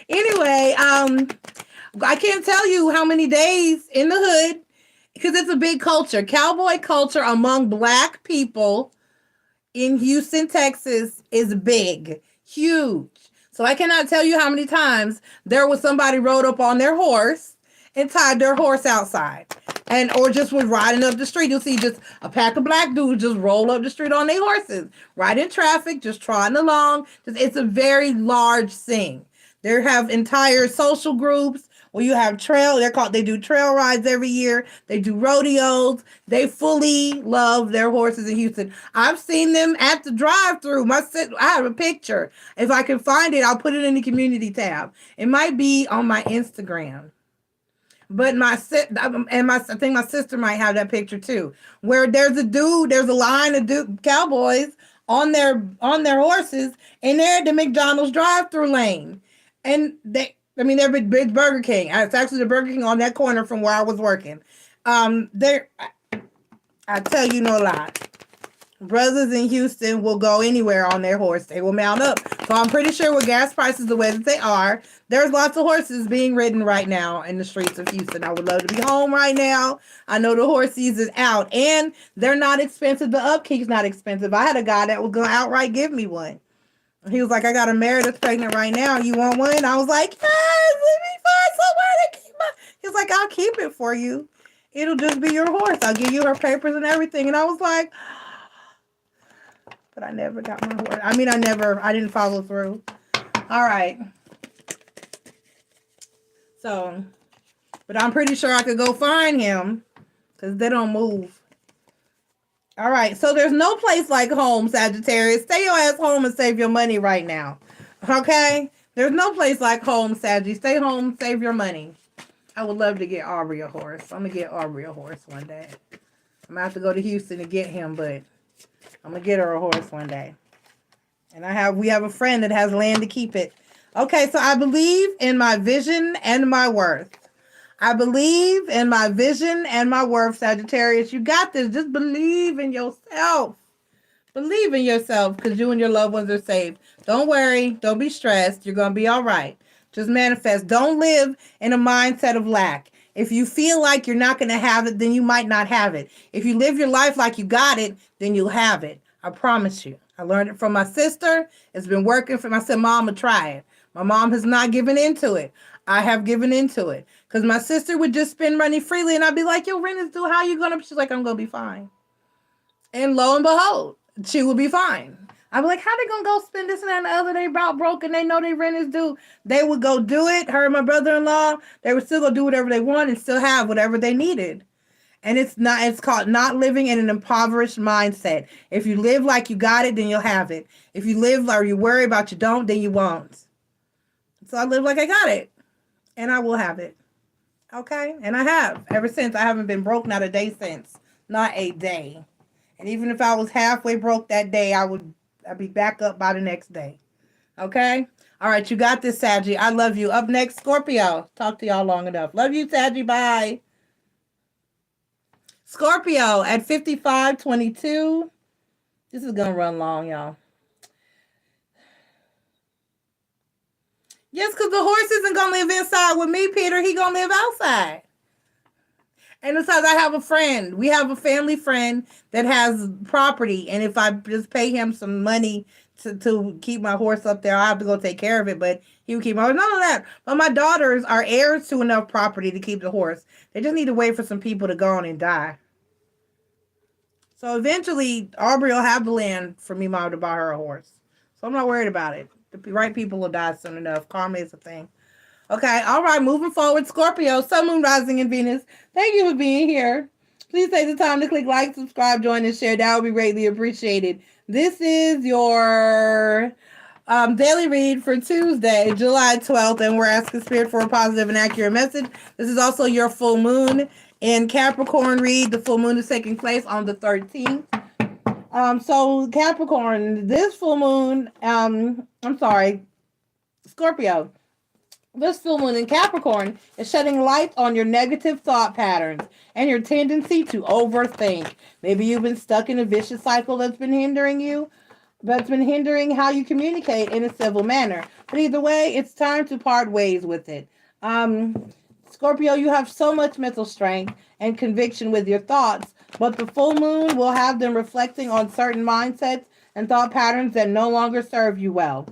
Anyway, I can't tell you how many days in the hood, because it's a big culture. Cowboy culture among Black people in Houston, Texas is big. Huge. So I cannot tell you how many times there was somebody rode up on their horse and tied their horse outside. And or just was riding up the street. You'll see just a pack of Black dudes just roll up the street on their horses, right in traffic, just trotting along. It's a very large thing. They have entire social groups where you have they do trail rides every year. They do rodeos. They fully love their horses in Houston. I've seen them at the drive-through. I have a picture. If I can find it, I'll put it in the community tab. It might be on my Instagram. But I think my sister might have that picture too, where there's a line of cowboys on their horses, and they're at the McDonald's drive-through lane, and they're with Burger King. It's actually the Burger King on that corner from where I was working. I tell you no lie. Brothers in Houston will go anywhere on their horse. They will mount up. So I'm pretty sure with gas prices the way that they are, there's lots of horses being ridden right now in the streets of Houston. I would love to be home right now. I know the horse season's out, and they're not expensive. The upkeep's not expensive. I had a guy that was going to outright give me one. He was like, I got a mare that's pregnant right now. You want one? I was like, yes, let me find somewhere to keep my... He's like, I'll keep it for you. It'll just be your horse. I'll give you her papers and everything. And I was like... But I never got my horse. I didn't follow through. All right. So, but I'm pretty sure I could go find him because they don't move. All right. So there's no place like home, Sagittarius. Stay your ass home and save your money right now. Okay? There's no place like home, Sagittarius. Stay home, save your money. I would love to get Aubrey a horse. I'm going to get Aubrey a horse one day. I'm going to have to go to Houston to get him, but I'm going to get her a horse one day. And we have a friend that has land to keep it. Okay, so I believe in my vision and my worth. I believe in my vision and my worth, Sagittarius. You got this. Just believe in yourself. Believe in yourself because you and your loved ones are saved. Don't worry. Don't be stressed. You're going to be all right. Just manifest. Don't live in a mindset of lack. If you feel like you're not going to have it, then you might not have it. If you live your life like you got it, then you'll have it. I promise you. I learned it from my sister. It's been working for me. I said, Mama, try it. My mom has not given into it. I have given into it. Because my sister would just spend money freely, and I'd be like, yo, rent is due. How are you going to? She's like, I'm going to be fine. And lo and behold, she will be fine. I'd be like, how they going to go spend this and that and the other? They about broke and they know their rent is due. They would go do it. Her and my brother-in-law, they would still go do whatever they want and still have whatever they needed. And it's called not living in an impoverished mindset. If you live like you got it, then you'll have it. If you live or you worry about you don't, then you won't. So I live like I got it. And I will have it. Okay? And I have. Ever since. I haven't been broke, not a day since. Not a day. And even if I was halfway broke that day, I would I'll be back up by the next day. Okay? All right, you got this, Saggy. I love you. Up next, Scorpio. Talk to y'all long enough. Love you, Saggy. Bye. Scorpio at 55:22. This is going to run long, y'all. Yes, because the horse isn't going to live inside with me, Peter. He going to live outside. And besides, I have a friend. We have a family friend that has property. And if I just pay him some money to keep my horse up there, I have to go take care of it. But he would keep my horse. None of that. But my daughters are heirs to enough property to keep the horse. They just need to wait for some people to go on and die. So eventually, Aubrey will have the land for me, mom, to buy her a horse. So I'm not worried about it. The right people will die soon enough. Karma is a thing. Okay, all right, moving forward, Scorpio, Sun, Moon, Rising, and Venus. Thank you for being here. Please take the time to click like, subscribe, join, and share. That would be greatly appreciated. This is your daily read for Tuesday, July 12th, and we're asking Spirit for a positive and accurate message. This is also your full moon in Capricorn read. The full moon is taking place on the 13th. So Capricorn, this full moon, Scorpio. This full moon in Capricorn is shedding light on your negative thought patterns and your tendency to overthink. Maybe you've been stuck in a vicious cycle that's been hindering how you communicate in a civil manner. But either way, it's time to part ways with it. Scorpio, you have so much mental strength and conviction with your thoughts, but the full moon will have them reflecting on certain mindsets and thought patterns that no longer serve you well.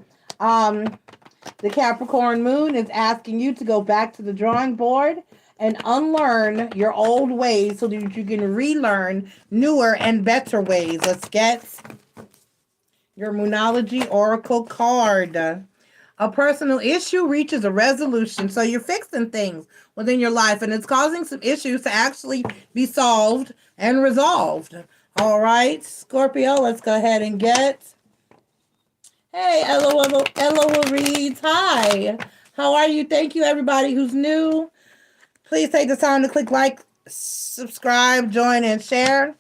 The Capricorn moon is asking you to go back to the drawing board and unlearn your old ways so that you can relearn newer and better ways. Let's get your Moonology Oracle card. A personal issue reaches a resolution. So you're fixing things within your life, and it's causing some issues to actually be solved and resolved. All right, Scorpio, let's go ahead and get... Hey, Ella reads. Hi. How are you? Thank you, everybody who's new. Please take the time to click like, subscribe, join, and share.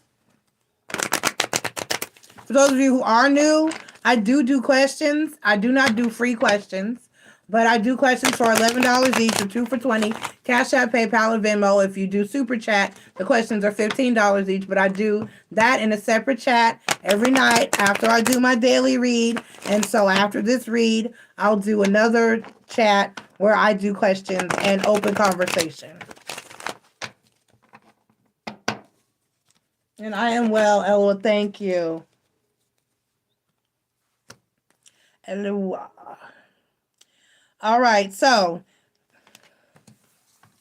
For those of you who are new, I do questions. I do not do free questions, but I do questions for $11 each or 2 for $20. Cash App, PayPal, and Venmo. If you do Super Chat, the questions are $15 each, but I do that in a separate chat every night after I do my daily read. And so after this read, I'll do another chat where I do questions and open conversation. And I am well, Ella. Thank you. Ella. All right, so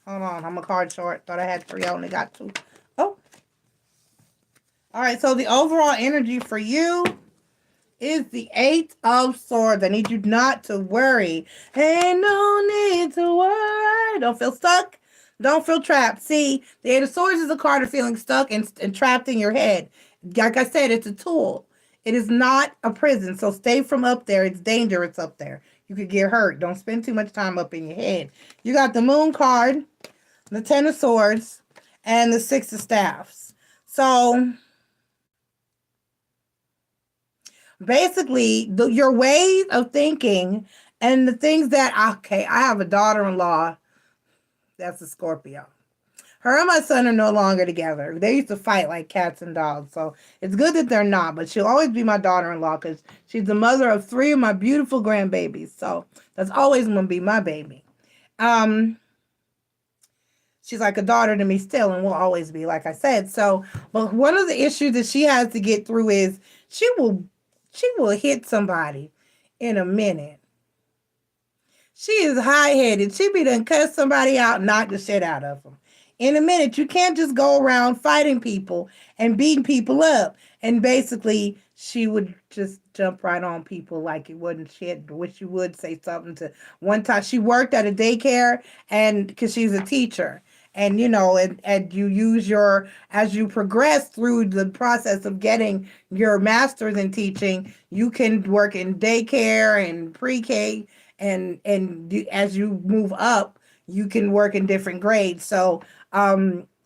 hold on, I'm a card short. Thought I had 3, I only got 2. Oh. All right, so the overall energy for you is the 8 of Swords. I need you not to worry. Ain't no need to worry. Don't feel stuck. Don't feel trapped. See, the 8 of Swords is a card of feeling stuck and trapped in your head. Like I said, it's a tool. It is not a prison, so stay from up there. It's dangerous up there. You could get hurt. Don't spend too much time up in your head. You got the Moon card, the 10 of Swords, and the 6 of Staffs. So basically, your ways of thinking and the things that, okay, I have a daughter-in-law that's a Scorpio. Her and my son are no longer together. They used to fight like cats and dogs. So it's good that they're not, but she'll always be my daughter-in-law because she's the mother of 3 of my beautiful grandbabies. So that's always going to be my baby. She's like a daughter to me still and will always be, like I said. So, but one of the issues that she has to get through is she will hit somebody in a minute. She is high-headed. She be done cuss somebody out and knock the shit out of them. In a minute, you can't just go around fighting people and beating people up. And basically, she would just jump right on people like it wasn't shit, but she would say something to... One time, she worked at a daycare, and because she's a teacher. And, you know, and you use as you progress through the process of getting your master's in teaching, you can work in daycare and pre-K, and as you move up, you can work in different grades. So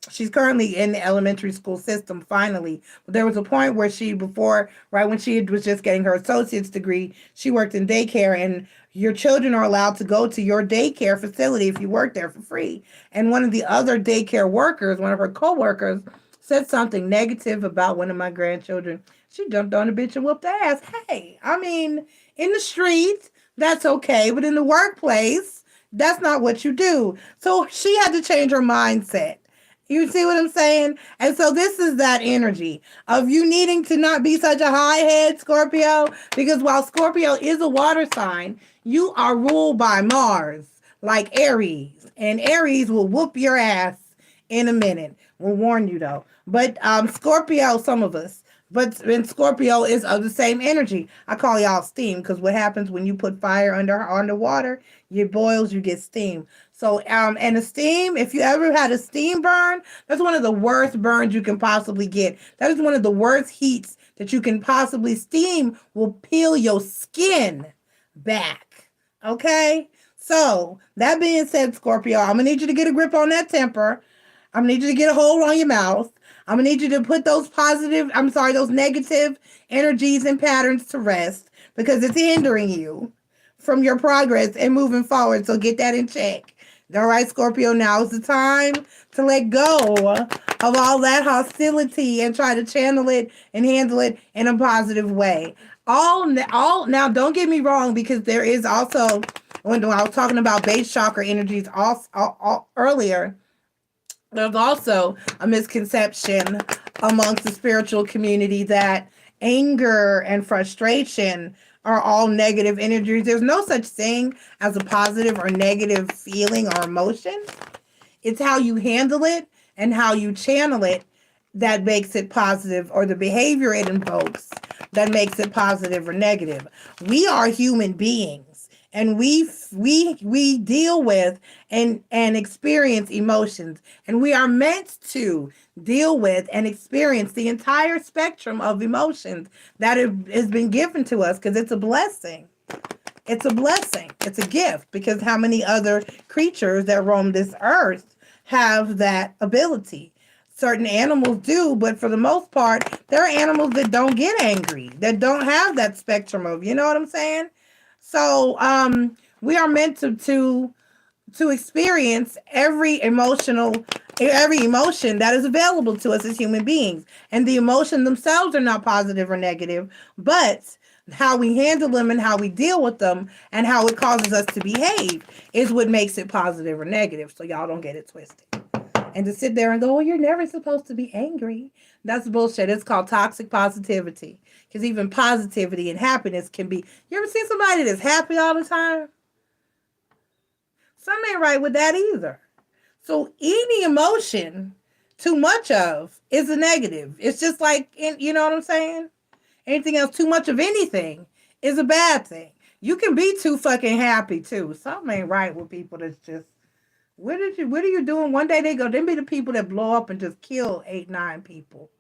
She's currently in the elementary school system finally. But there was a point where she, before, right when she was just getting her associate's degree, she worked in daycare, and your children are allowed to go to your daycare facility if you work there for free. And one of the other daycare workers, one of her co-workers, said something negative about one of my grandchildren. She jumped on the bitch and whooped her ass. Hey, I mean, in the street, that's okay, but in the workplace, that's not what you do. So she had to change her mindset. You see what I'm saying? And so this is that energy of you needing to not be such a high head, Scorpio, because while Scorpio is a water sign, you are ruled by Mars, like Aries, and Aries will whoop your ass in a minute. We'll warn you though. But Scorpio, some of us, but when Scorpio is of the same energy. I call y'all steam because what happens when you put fire under water, it boils, you get steam. So and the steam, if you ever had a steam burn, that's one of the worst burns you can possibly get. That is one of the worst heats that you can possibly. Steam will peel your skin back. Okay? So that being said, Scorpio, I'm gonna need you to get a grip on that temper. I'm gonna need you to get a hold on your mouth. I'm gonna need you to put those those negative energies and patterns to rest because it's hindering you from your progress and moving forward. So get that in check. All right, Scorpio, now is the time to let go of all that hostility and try to channel it and handle it in a positive way. All now, don't get me wrong, because there is also, when I was talking about base chakra energies earlier, there's also a misconception amongst the spiritual community that anger and frustration are all negative energies. There's no such thing as a positive or negative feeling or emotion. It's how you handle it and how you channel it that makes it positive, or the behavior it invokes that makes it positive or negative. We are human beings, and we deal with and experience emotions, and we are meant to deal with and experience the entire spectrum of emotions that has been given to us, because it's a blessing. It's a blessing. It's a gift, because how many other creatures that roam this earth have that ability? Certain animals do, but for the most part, there are animals that don't get angry, that don't have that spectrum of, you know what I'm saying? So we are meant to experience every emotion that is available to us as human beings. And the emotions themselves are not positive or negative, but how we handle them and how we deal with them and how it causes us to behave is what makes it positive or negative. So y'all don't get it twisted. And to sit there and go, oh, you're never supposed to be angry. That's bullshit. It's called toxic positivity. Because even positivity and happiness can be. You ever see somebody that's happy all the time? Some ain't right with that either. So any emotion too much of is a negative. It's just like, you know what I'm saying? Anything else, too much of anything is a bad thing. You can be too fucking happy too. Something ain't right with people that's just, what are you doing? One day they go, them be the people that blow up and just kill 8, 9 people.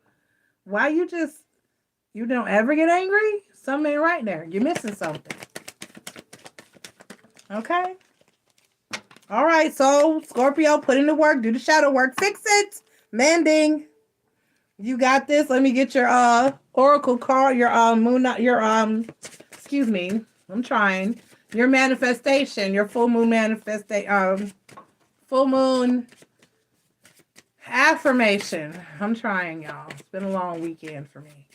Why you don't ever get angry? Something ain't right there. You're missing something. Okay? All right, so Scorpio, put in the work, do the shadow work, fix it. Mending. You got this. Let me get your oracle card, your moon, excuse me. I'm trying. Your manifestation, your full moon manifestation, full moon affirmation. I'm trying, y'all. It's been a long weekend for me.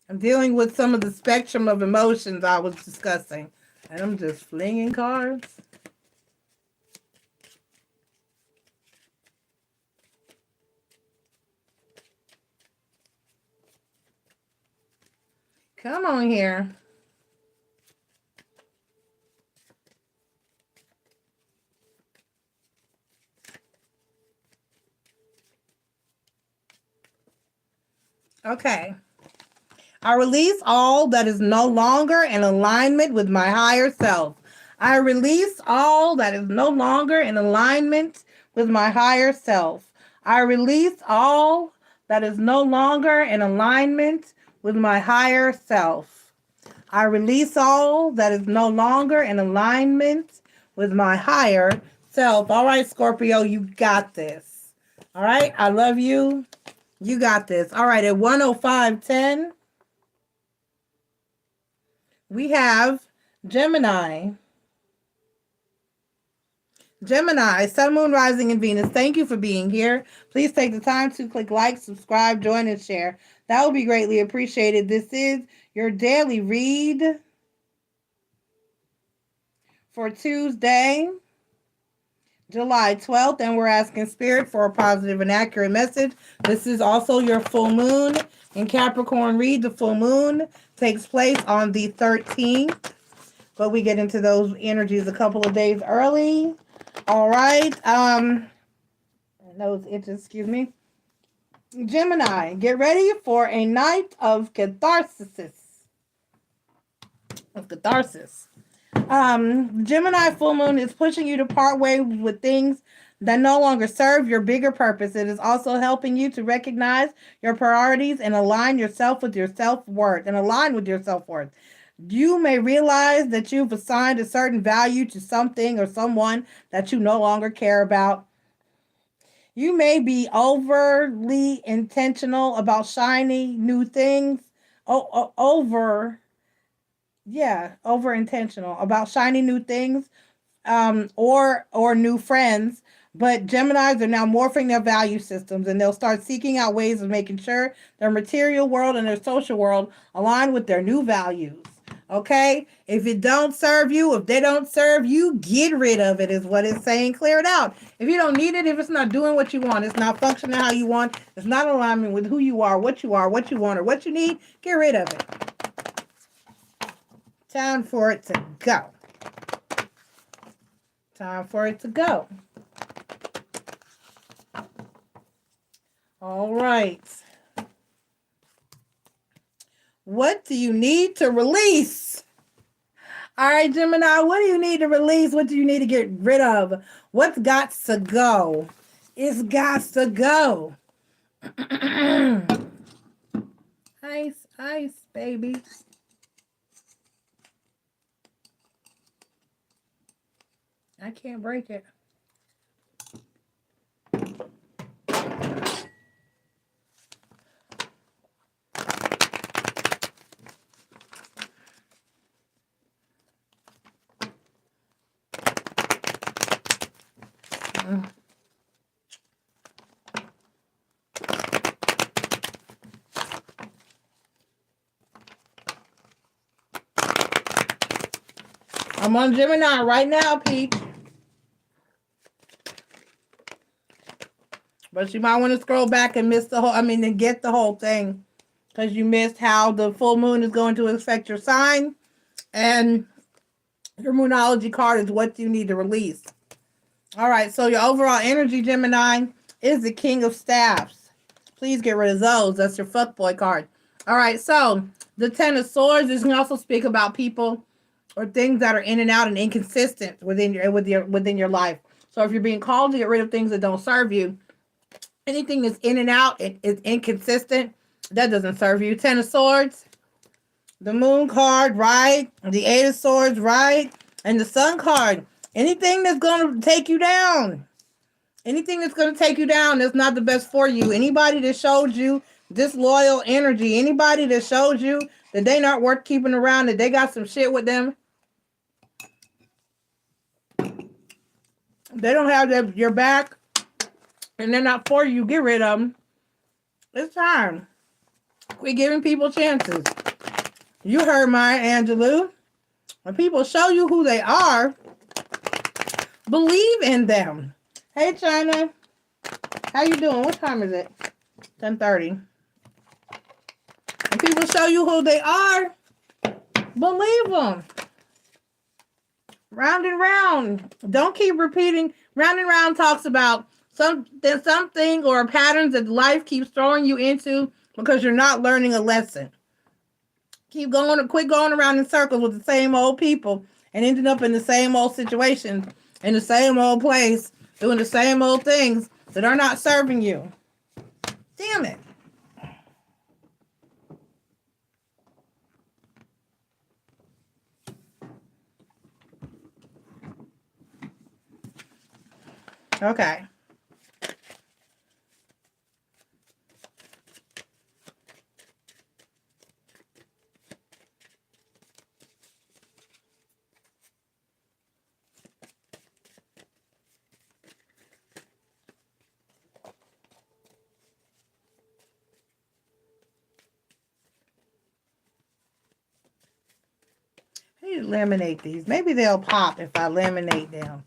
I'm dealing with some of the spectrum of emotions I was discussing. And I'm just flinging cards. Come on here. Okay. I release all that is no longer in alignment with my higher self. I release all that is no longer in alignment with my higher self. I release all that is no longer in alignment with my higher self. I release all that is no longer in alignment with my higher yourself. All right, Scorpio, you got this. All right, I love you. You got this. All right, at 105.10, we have Gemini. Gemini, Sun, Moon, Rising, and Venus. Thank you for being here. Please take the time to click like, subscribe, join, and share. That would be greatly appreciated. This is your daily read for Tuesday, July 12th, and we're asking Spirit for a positive and accurate message. This is also your full moon in Capricorn read. The full moon takes place on the 13th, but we get into those energies a couple of days early. All right. Those itches, excuse me. Gemini, get ready for a night of catharsis. Gemini full moon is pushing you to part ways with things that no longer serve your bigger purpose. It is also helping you to recognize your priorities and align yourself with your self-worth You may realize that you've assigned a certain value to something or someone that you no longer care about. You may be overly intentional about shiny new things. Over intentional about shiny new things, or new friends. But Geminis are now morphing their value systems, and they'll start seeking out ways of making sure their material world and their social world align with their new values. Okay? If it don't serve you, if they don't serve you, get rid of it is what it's saying. Clear it out. If you don't need it, if it's not doing what you want, it's not functioning how you want, it's not aligning with who you are, what you want, or what you need, get rid of it. Time for it to go. Time for it to go. All right. What do you need to release? All right, Gemini, what do you need to release? What do you need to get rid of? What's got to go? It's got to go. Ice, baby. I can't break it. I'm on Gemini right now, Pete. But you might want to scroll back and get the whole thing. Because you missed how the full moon is going to affect your sign. And your Moonology card is what you need to release. All right, so your overall energy, Gemini, is the King of Staffs. Please get rid of those. That's your fuckboy card. All right, so the Ten of Swords is can also speak about people or things that are in and out and inconsistent within your life. So if you're being called to get rid of things that don't serve you, anything that's in and out and is inconsistent, that doesn't serve you. Ten of Swords, the Moon card, right? The Eight of Swords, right? And the Sun card. Anything that's going to take you down. Anything that's going to take you down is not the best for you. Anybody that showed you disloyal energy, anybody that showed you that they not worth keeping around, that they got some shit with them, they don't have your back, and they're not for you, get rid of them. It's time. Quit giving people chances. You heard Maya Angelou. When people show you who they are, believe in them. Hey, China. How you doing? What time is it? 10:30. When people show you who they are, believe them. Round and round. Don't keep repeating. Round and round talks about something or patterns that life keeps throwing you into because you're not learning a lesson. Quit going around in circles with the same old people and ending up in the same old situations, in the same old place, doing the same old things that are not serving you. Damn it. Okay. I need to laminate these. Maybe they'll pop if I laminate them.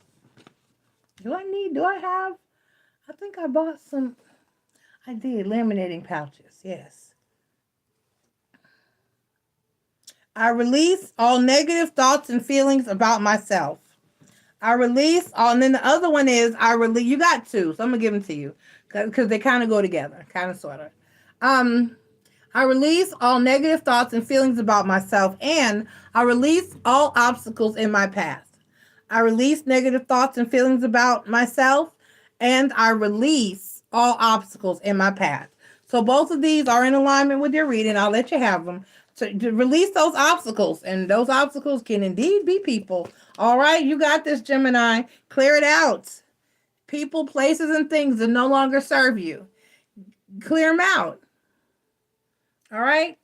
Do I have? I think I bought some. I did laminating pouches. Yes. I release all negative thoughts and feelings about myself. I release all, and then the other one is I release. You got two, so I'm gonna give them to you because they kind of go together, kind of sort of. I release all negative thoughts and feelings about myself, and I release all obstacles in my path. I release negative thoughts and feelings about myself, and I release all obstacles in my path. So both of these are in alignment with your reading. I'll let you have them. So to release those obstacles, and those obstacles can indeed be people. All right, you got this, Gemini. Clear it out. People, places, and things that no longer serve you. Clear them out. All right.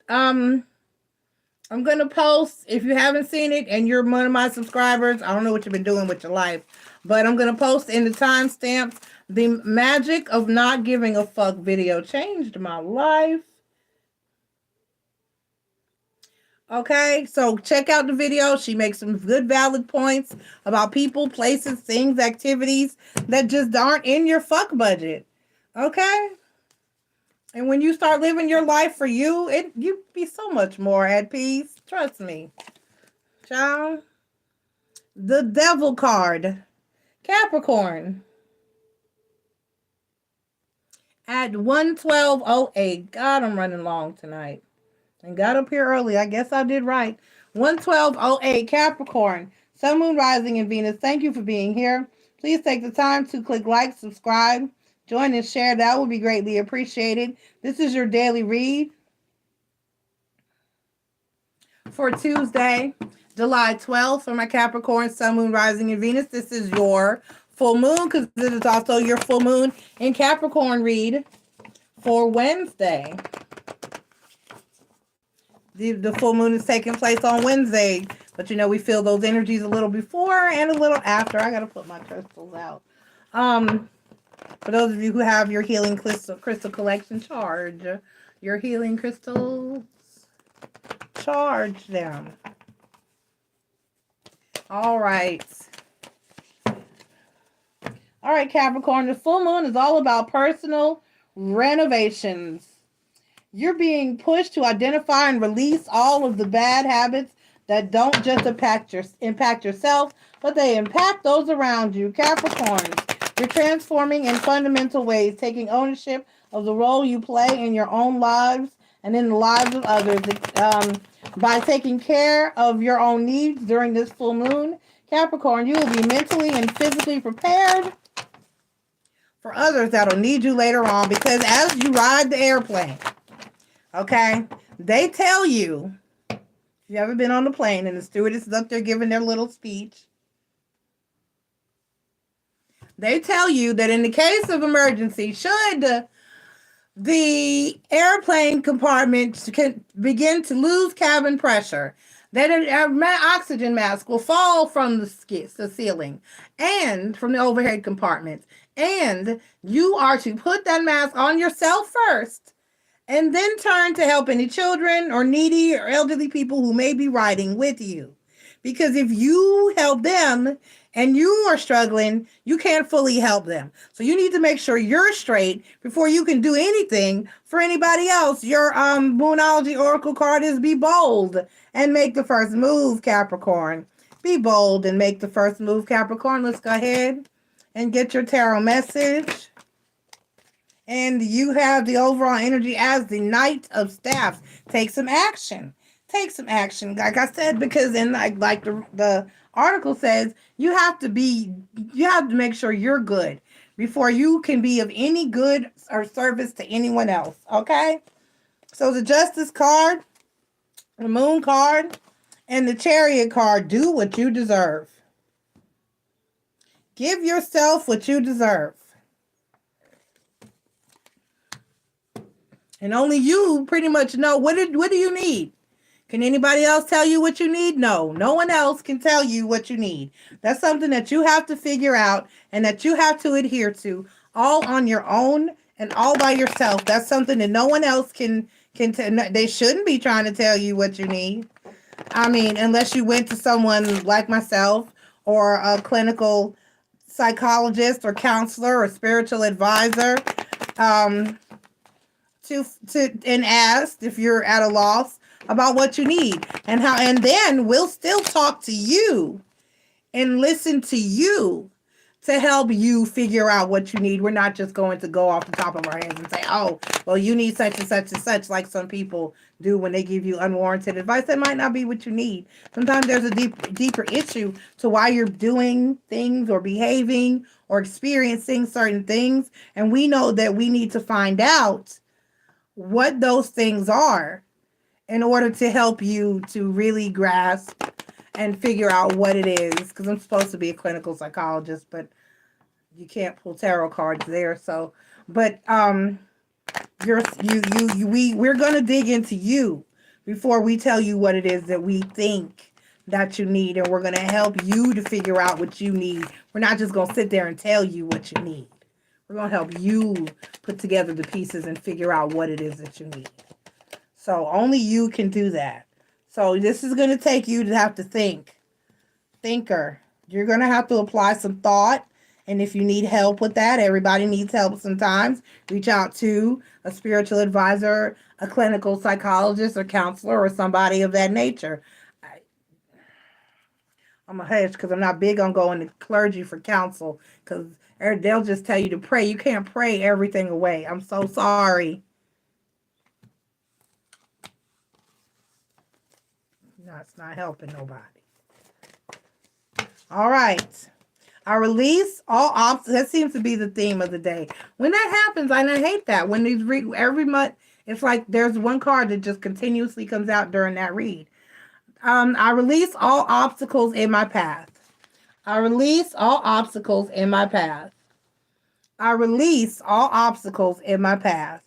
I'm going to post, if you haven't seen it and you're one of my subscribers, I don't know what you've been doing with your life, but I'm going to post in the timestamps. The magic of not giving a fuck video changed my life. Okay, so check out the video. She makes some good, valid points about people, places, things, activities that just aren't in your fuck budget. Okay? And when you start living your life for you, you be so much more at peace. Trust me. Child. The Devil card. Capricorn. At 1:12:08. God, I'm running long tonight. And got up here early. I guess I did right. 1:12:08. Capricorn. Sun, Moon, Rising, and Venus. Thank you for being here. Please take the time to click like, subscribe, join, and share. That would be greatly appreciated. This is your daily read for Tuesday, July 12th for my Capricorn, Sun, Moon, Rising, and Venus. This is your full moon because this is also your full moon in Capricorn read for Wednesday. The full moon is taking place on Wednesday, but you know we feel those energies a little before and a little after. I got to put my crystals out. For those of you who have your healing crystal collection, charge your healing crystals. Charge them. All right. All right, Capricorn. The full moon is all about personal renovations. You're being pushed to identify and release all of the bad habits that don't just impact yourself, but they impact those around you. Capricorn, you're transforming in fundamental ways, taking ownership of the role you play in your own lives and in the lives of others. By taking care of your own needs during this full moon, Capricorn, you will be mentally and physically prepared for others that'll need you later on, because as you ride the airplane, okay, they tell you, if you ever been on the plane and the stewardess is up there giving their little speech, they tell you that in the case of emergency, should the airplane compartment can begin to lose cabin pressure, that an oxygen mask will fall from the ceiling and from the overhead compartments, and you are to put that mask on yourself first and then turn to help any children or needy or elderly people who may be riding with you. Because if you help them and you are struggling, you can't fully help them. So you need to make sure you're straight before you can do anything for anybody else. Your Moonology Oracle card is Be Bold and Make the First Move, Capricorn. Be bold and make the first move, Capricorn. Let's go ahead and get your tarot message. And you have the overall energy as the Knight of Staffs. Take some action. Take some action. Like I said, because in like the article says, you have to make sure you're good before you can be of any good or service to anyone else. Okay? So the Justice card, the Moon card, and the Chariot card, do what you deserve. Give yourself what you deserve. And only you pretty much know what do you need. Can anybody else tell you what you need? No, no one else can tell you what you need. That's something that you have to figure out and that you have to adhere to all on your own and all by yourself. That's something that no one else can they shouldn't be trying to tell you what you need. I mean, unless you went to someone like myself or a clinical psychologist or counselor or spiritual advisor, to and asked if you're at a loss about what you need and how, and then we'll still talk to you and listen to you to help you figure out what you need. We're not just going to go off the top of our heads and say, oh, well, you need such and such and such, like some people do when they give you unwarranted advice. That might not be what you need. Sometimes there's a deeper issue to why you're doing things or behaving or experiencing certain things. And we know that we need to find out what those things are in order to help you to really grasp and figure out what it is. Because I'm supposed to be a clinical psychologist, but you can't pull tarot cards there. So, but we're gonna dig into you before we tell you what it is that we think that you need, and we're gonna help you to figure out what you need. We're not just gonna sit there and tell you what you need. We're gonna help you put together the pieces and figure out what it is that you need. So only you can do that. So this is going to take you to have to think. Thinker. You're going to have to apply some thought. And if you need help with that, everybody needs help sometimes. Reach out to a spiritual advisor, a clinical psychologist or counselor, or somebody of that nature. I'm a hush because I'm not big on going to clergy for counsel, because they'll just tell you to pray. You can't pray everything away. I'm so sorry. No, it's not helping nobody. All right. I release all obstacles. That seems to be the theme of the day. When that happens, and I hate that. When these every month, it's like there's one card that just continuously comes out during that read. I release all obstacles in my path. I release all obstacles in my path. I release all obstacles in my path.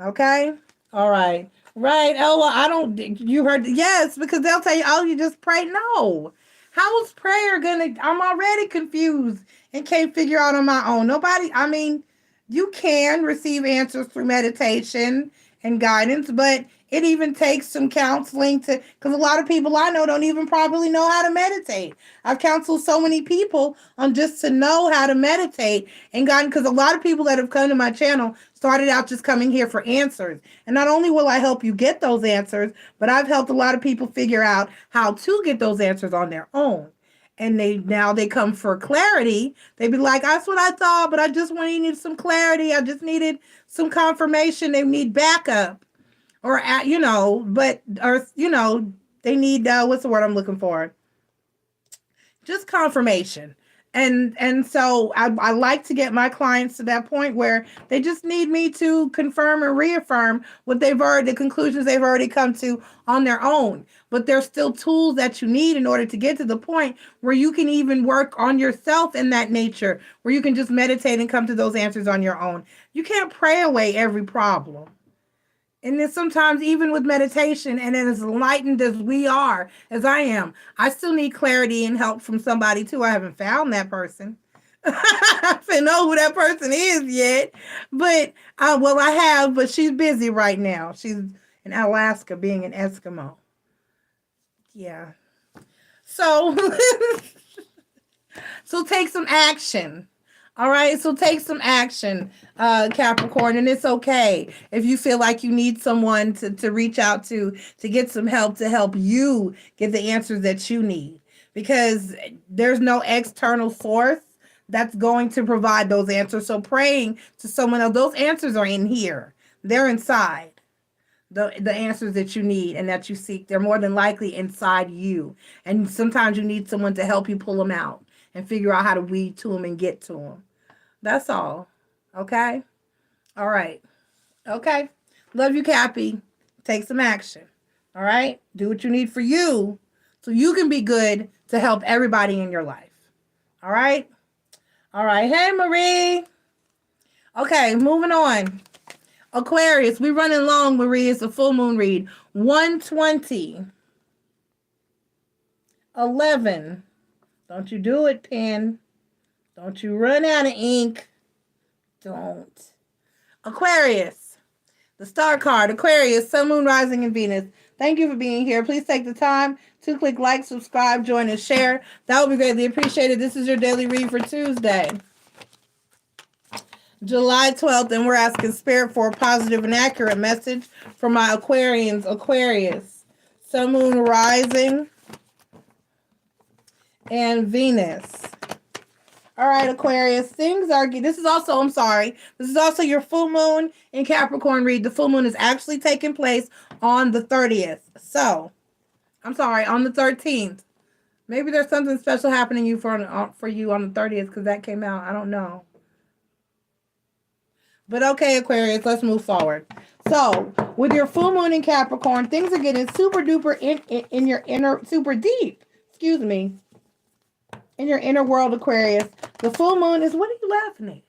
Okay? All right. Right. Oh, well, you heard, yes, because they'll tell you, oh, you just pray. No. How is prayer I'm already confused and can't figure out on my own. You can receive answers through meditation and guidance, but it even takes some counseling because a lot of people I know don't even properly know how to meditate. I've counseled so many people on just to know how to meditate and gotten, because a lot of people that have come to my channel started out just coming here for answers. And not only will I help you get those answers, but I've helped a lot of people figure out how to get those answers on their own. And now they come for clarity. They be like, that's what I thought, but I just needed some clarity. I just needed some confirmation. They need backup. Or, they need, what's the word I'm looking for? Just confirmation. And so I like to get my clients to that point where they just need me to confirm and reaffirm the conclusions they've already come to on their own. But there's still tools that you need in order to get to the point where you can even work on yourself in that nature, where you can just meditate and come to those answers on your own. You can't pray away every problem. And then sometimes even with meditation and as enlightened as we are, as I am, I still need clarity and help from somebody too. I haven't found that person. I don't know who that person is yet. But, I have, but she's busy right now. She's in Alaska being an Eskimo. Yeah. So, so take some action. All right, so take some action, Capricorn, and it's okay if you feel like you need someone to reach out to get some help to help you get the answers that you need, because there's no external source that's going to provide those answers. So praying to someone else, those answers are in here. They're inside. The answers that you need and that you seek, they're more than likely inside you. And sometimes you need someone to help you pull them out and figure out how to weed to them and get to them. That's all. Okay? All right. Okay. Love you, Cappy. Take some action. All right? Do what you need for you so you can be good to help everybody in your life. All right? All right. Hey, Marie. Okay, moving on. Aquarius, we running long, Marie. It's a full moon read. 120:11. Don't you do it, pen. Don't you run out of ink. Don't. Aquarius, the star card. Aquarius, Sun, Moon, Rising, and Venus. Thank you for being here. Please take the time to click like, subscribe, join, and share. That would be greatly appreciated. This is your daily read for Tuesday, July 12th, and we're asking Spirit for a positive and accurate message for my Aquarians. Aquarius, Sun, Moon, Rising, and Venus. All right, Aquarius, this is also your full moon in Capricorn read. The full moon is actually taking place on the 30th. So, on the 13th. Maybe there's something special happening for you on the 30th because that came out. I don't know. But okay, Aquarius, let's move forward. So, with your full moon in Capricorn, things are getting super duper in your inner, super deep. Excuse me. In your inner world, Aquarius. The full moon is, what are you laughing at?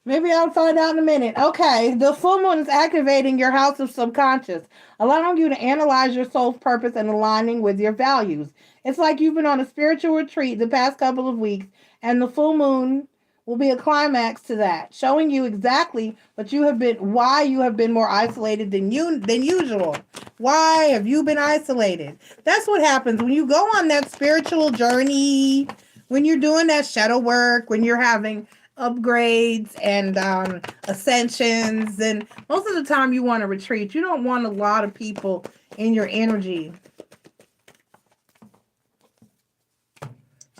Maybe I'll find out in a minute. Okay, the full moon is activating your house of subconscious, allowing you to analyze your soul's purpose and aligning with your values. It's like you've been on a spiritual retreat the past couple of weeks, and the full moon will be a climax to that, showing you exactly why you have been more isolated than usual. Why have you been isolated? That's what happens when you go on that spiritual journey, when you're doing that shadow work, when you're having upgrades and ascensions, and most of the time you want to retreat. You don't want a lot of people in your energy.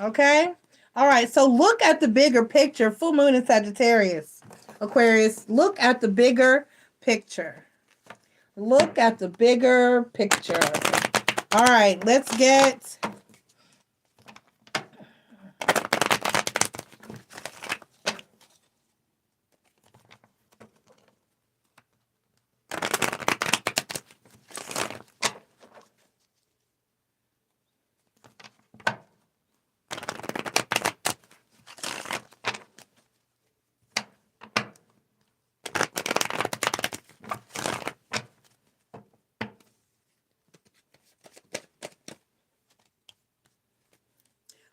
Okay? All right, so look at the bigger picture. Full moon in Sagittarius. Aquarius, look at the bigger picture. Look at the bigger picture. All right, let's get...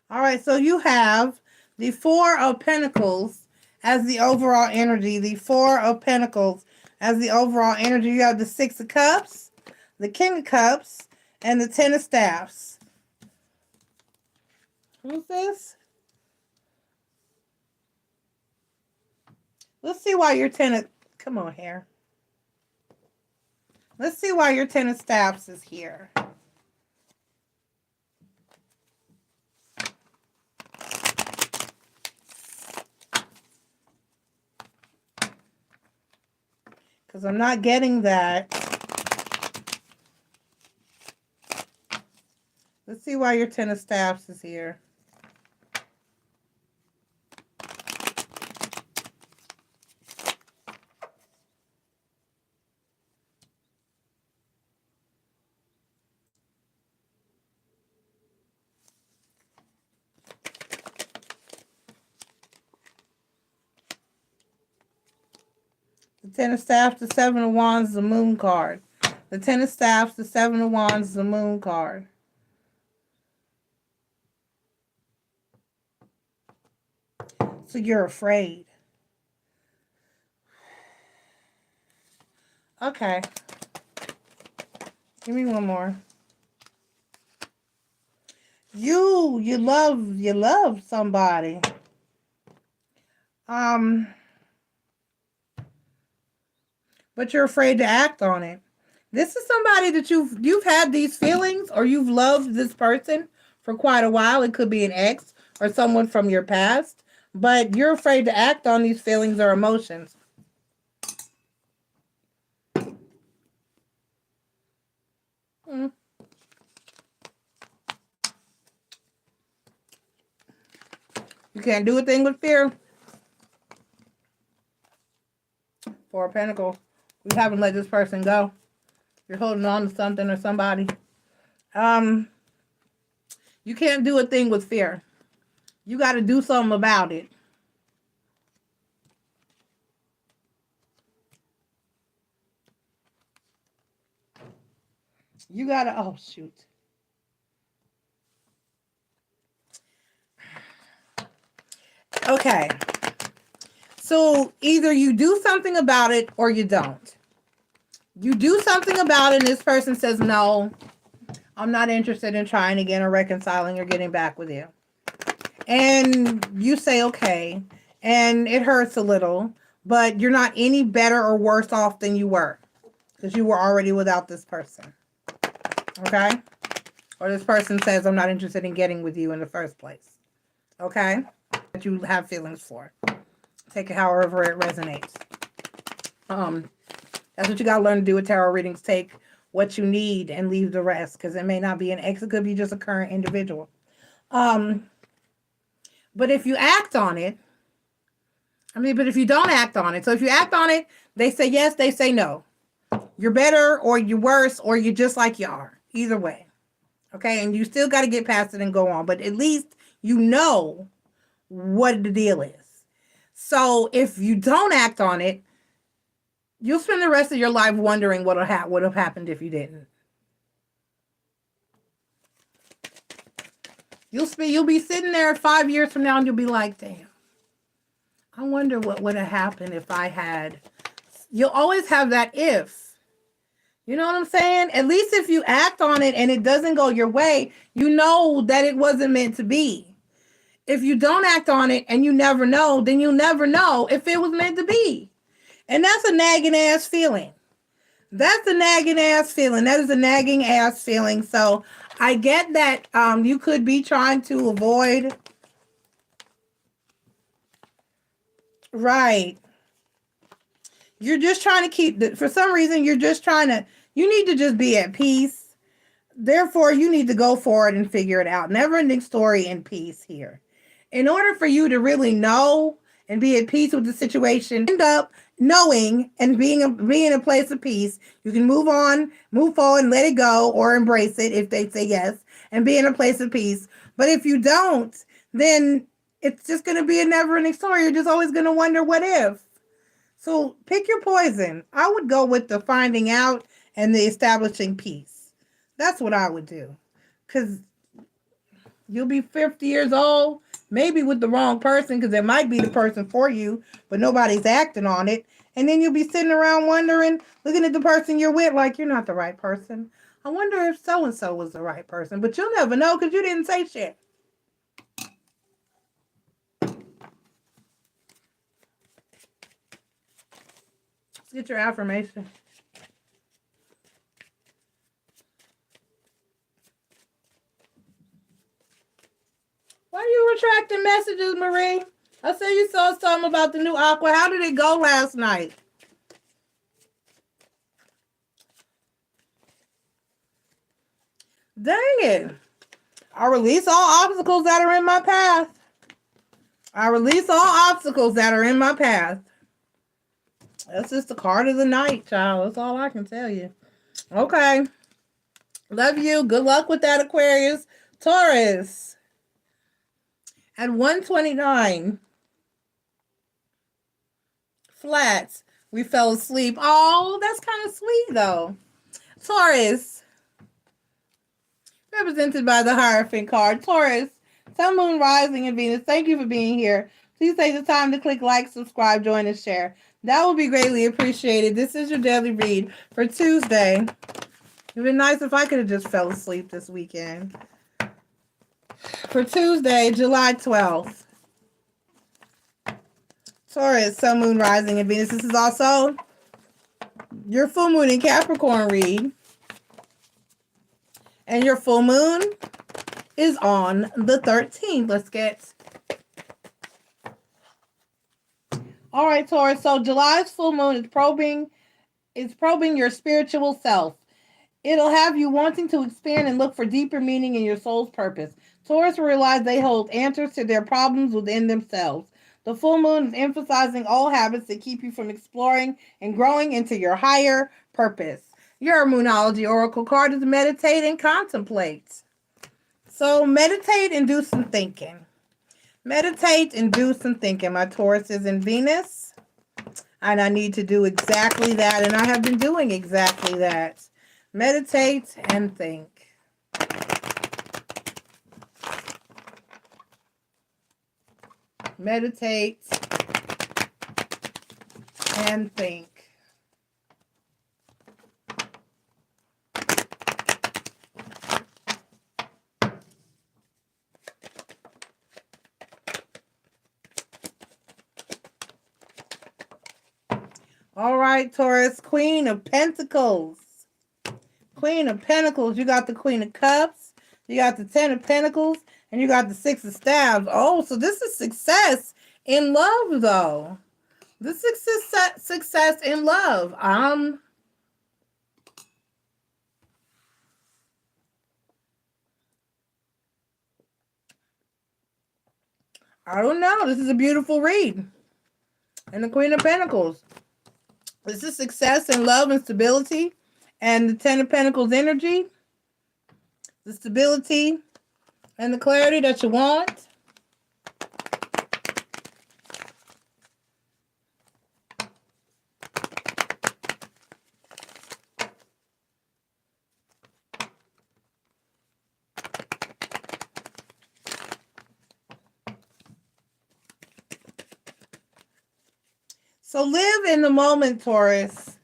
All right, so you have the Four of Pentacles as the overall energy. The Four of Pentacles as the overall energy. You have the Six of Cups, the King of Cups, and the Ten of Staffs. Who's this? Let's see why your come on here. Let's see why your Ten of Staffs is here. Because I'm not getting that. Let's see why your Ten of Staffs is here. The Ten of Staffs, the Seven of Wands, the Moon card. The Ten of Staffs, the Seven of Wands, the Moon card. So you're afraid. Okay. Give me one more. You love somebody. But you're afraid to act on it. This is somebody that you've had these feelings, or you've loved this person for quite a while. It could be an ex or someone from your past, but you're afraid to act on these feelings or emotions. You can't do a thing with fear. Four of Pentacles. You haven't let this person go. You're holding on to something or somebody. You can't do a thing with fear. You got to do something about it. You got to, oh, shoot. Okay. So either you do something about it or you don't. You do something about it and this person says, no, I'm not interested in trying again or reconciling or getting back with you. And you say, okay, and it hurts a little, but you're not any better or worse off than you were because you were already without this person. Okay? Or this person says, I'm not interested in getting with you in the first place. Okay? That you have feelings for. Take it however it resonates. That's what you got to learn to do with tarot readings. Take what you need and leave the rest, because it may not be an ex. It could be just a current individual. But if you act on it, but if you don't act on it, so if you act on it, they say yes, they say no. You're better or you're worse or you're just like you are. Either way. Okay? And you still got to get past it and go on. But at least you know what the deal is. So if you don't act on it, you'll spend the rest of your life wondering what would have happened if you didn't. You'll be sitting there 5 years from now and you'll be like, damn, I wonder what would have happened if I had. You'll always have that if. You know what I'm saying? At least if you act on it and it doesn't go your way, you know that it wasn't meant to be. If you don't act on it and you never know, then you'll never know if it was meant to be. And that's a nagging ass feeling. That's a nagging ass feeling. That is a nagging ass feeling. So I get that you could be trying to avoid. Right. You're just trying to keep, for some reason, you're just trying to, you need to just be at peace. Therefore, you need to go forward and figure it out. Never ending story in peace here. In order for you to really know and be at peace with the situation, end up knowing and being in a place of peace, you can move on, move forward, and let it go or embrace it if they say yes, and be in a place of peace. But if you don't, then it's just going to be a never-ending story. You're just always going to wonder what if. So pick your poison. I would go with the finding out and the establishing peace. That's what I would do. Because you'll be 50 years old, maybe with the wrong person, because it might be the person for you, but nobody's acting on it. And then you'll be sitting around wondering, looking at the person you're with like, you're not the right person. I wonder if so-and-so was the right person. But you'll never know because you didn't say shit. Let's get your affirmation. Why are you retracting messages, Marie? I said you saw something about the new Aqua. How did it go last night? Dang it. I release all obstacles that are in my path. I release all obstacles that are in my path. That's just the card of the night, child. That's all I can tell you. Okay. Love you. Good luck with that, Aquarius. Taurus. At 129. Flats. We fell asleep. Oh, that's kind of sweet, though. Taurus. Represented by the Hierophant card. Taurus. Sun, Moon, Rising, and Venus. Thank you for being here. Please take the time to click like, subscribe, join, and share. That will be greatly appreciated. This is your daily read for Tuesday. It would be nice if I could have just fell asleep this weekend. For Tuesday, July 12th. Taurus, Sun, Moon, Rising, and Venus. This is also your full moon in Capricorn read. And your full moon is on the 13th. Let's get... All right, Taurus. So July's full moon is probing your spiritual self. It'll have you wanting to expand and look for deeper meaning in your soul's purpose. Taurus will realize they hold answers to their problems within themselves. The full moon is emphasizing all habits that keep you from exploring and growing into your higher purpose. Your Moonology Oracle card is meditate and contemplate. So meditate and do some thinking. Meditate and do some thinking. My Taurus is in Venus, and I need to do exactly that, and I have been doing exactly that. Meditate and think. Meditate and think. All right, Taurus, Queen of Pentacles. Queen of Pentacles. You got the Queen of Cups. You got the Ten of Pentacles. And you got the Six of Staves. Oh, so this is success in love, though. This is success in love. I don't know. This is a beautiful read. And the Queen of Pentacles. This is success and love and stability. And the Ten of Pentacles energy. The stability and the clarity that you want. So live in the moment, Taurus.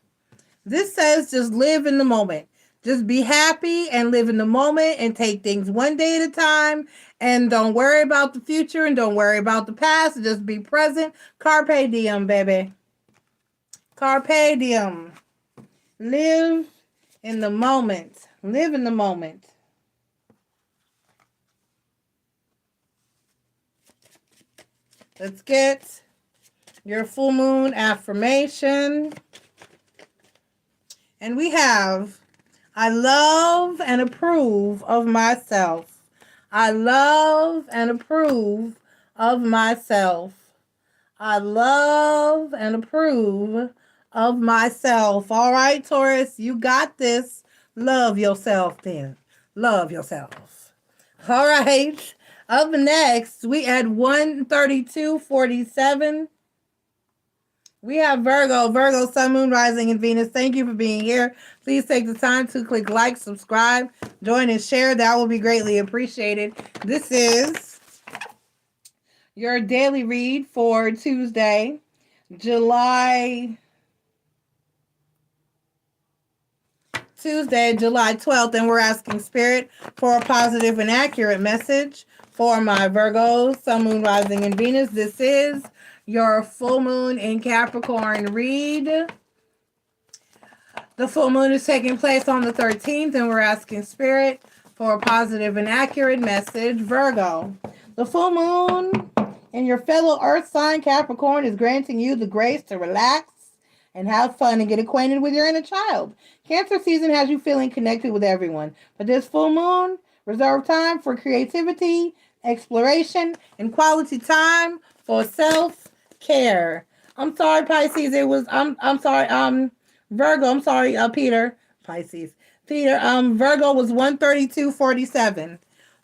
This says just live in the moment. Just be happy and live in the moment and take things one day at a time. And don't worry about the future and don't worry about the past. Just be present. Carpe diem, baby. Carpe diem. Live in the moment. Live in the moment. Let's get your full moon affirmation. And we have, I love and approve of myself. I love and approve of myself. I love and approve of myself. All right, Taurus, you got this. Love yourself then. Love yourself. All right. Up next, we at 132.47. We have Virgo. Virgo, Sun, Moon, Rising, and Venus. Thank you for being here. Please take the time to click like, subscribe, join, and share. That will be greatly appreciated. This is your daily read for Tuesday, July 12th, and we're asking Spirit for a positive and accurate message for my Virgos, Sun, Moon, Rising, and Venus. This is your full moon in Capricorn read. The full moon is taking place on the 13th, and we're asking Spirit for a positive and accurate message. Virgo, the full moon in your fellow earth sign Capricorn is granting you the grace to relax and have fun and get acquainted with your inner child. Cancer season has you feeling connected with everyone, but this full moon reserve time for creativity, exploration, and quality time for self-care. I'm sorry, Pisces. It was I'm sorry, Virgo. I'm sorry, Peter. Pisces. Peter. Virgo was 132.47.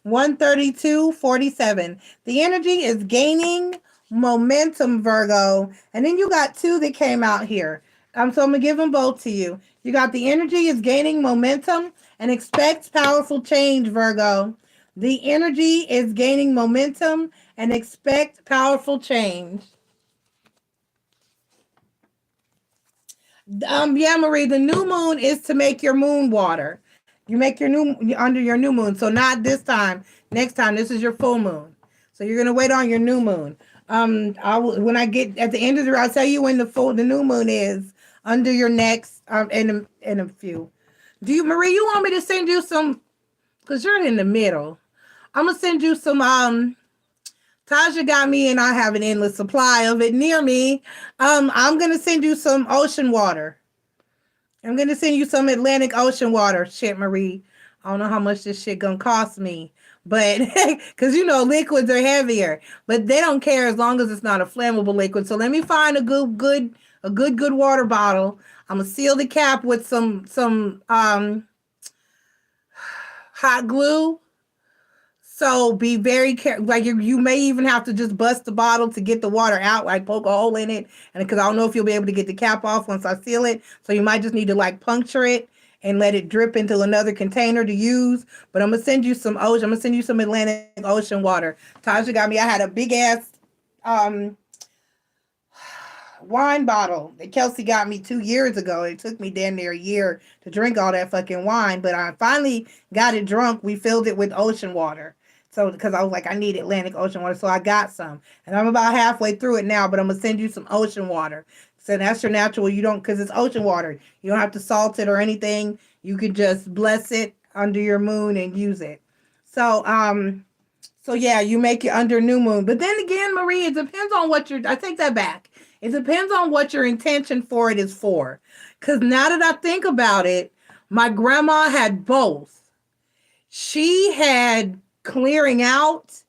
132.47. The energy is gaining momentum, Virgo. And then you got two that came out here. So I'm gonna give them both to you. You got the energy is gaining momentum and expect powerful change, Virgo. The energy is gaining momentum and expect powerful change. Yeah, Marie, the new moon is to make your moon water. You make your under your new moon. So not this time. Next time, this is your full moon. So you're gonna wait on your new moon. When I get at the end of the, I'll tell you when the new moon is under your next in a few. Do you, Marie? You want me to send you some? Cause you're in the middle. I'm gonna send you some. Taja got me, and I have an endless supply of it near me. I'm gonna send you some ocean water. I'm gonna send you some Atlantic Ocean water. Shit, Marie. I don't know how much this shit gonna cost me, but because you know liquids are heavier, but they don't care as long as it's not a flammable liquid. So let me find a good water bottle. I'm gonna seal the cap with some hot glue. So be very careful. Like you may even have to just bust the bottle to get the water out, like poke a hole in it. And because I don't know if you'll be able to get the cap off once I seal it. So you might just need to like puncture it and let it drip into another container to use. But I'm going to send you some ocean. I'm going to send you some Atlantic Ocean water. Tasha got me, I had a big ass um, wine bottle that Kelsey got me 2 years ago. It took me damn near a year to drink all that fucking wine, but I finally got it drunk. We filled it with ocean water. So, because I was like, I need Atlantic Ocean water, so I got some. And I'm about halfway through it now, but I'm going to send you some ocean water. So that's your natural, you don't, because it's ocean water. You don't have to salt it or anything. You could just bless it under your moon and use it. So yeah, you make it under new moon. But then again, Marie, it depends on what I take that back. It depends on what your intention for it is for. Because now that I think about it, my grandma had both. She had clearing out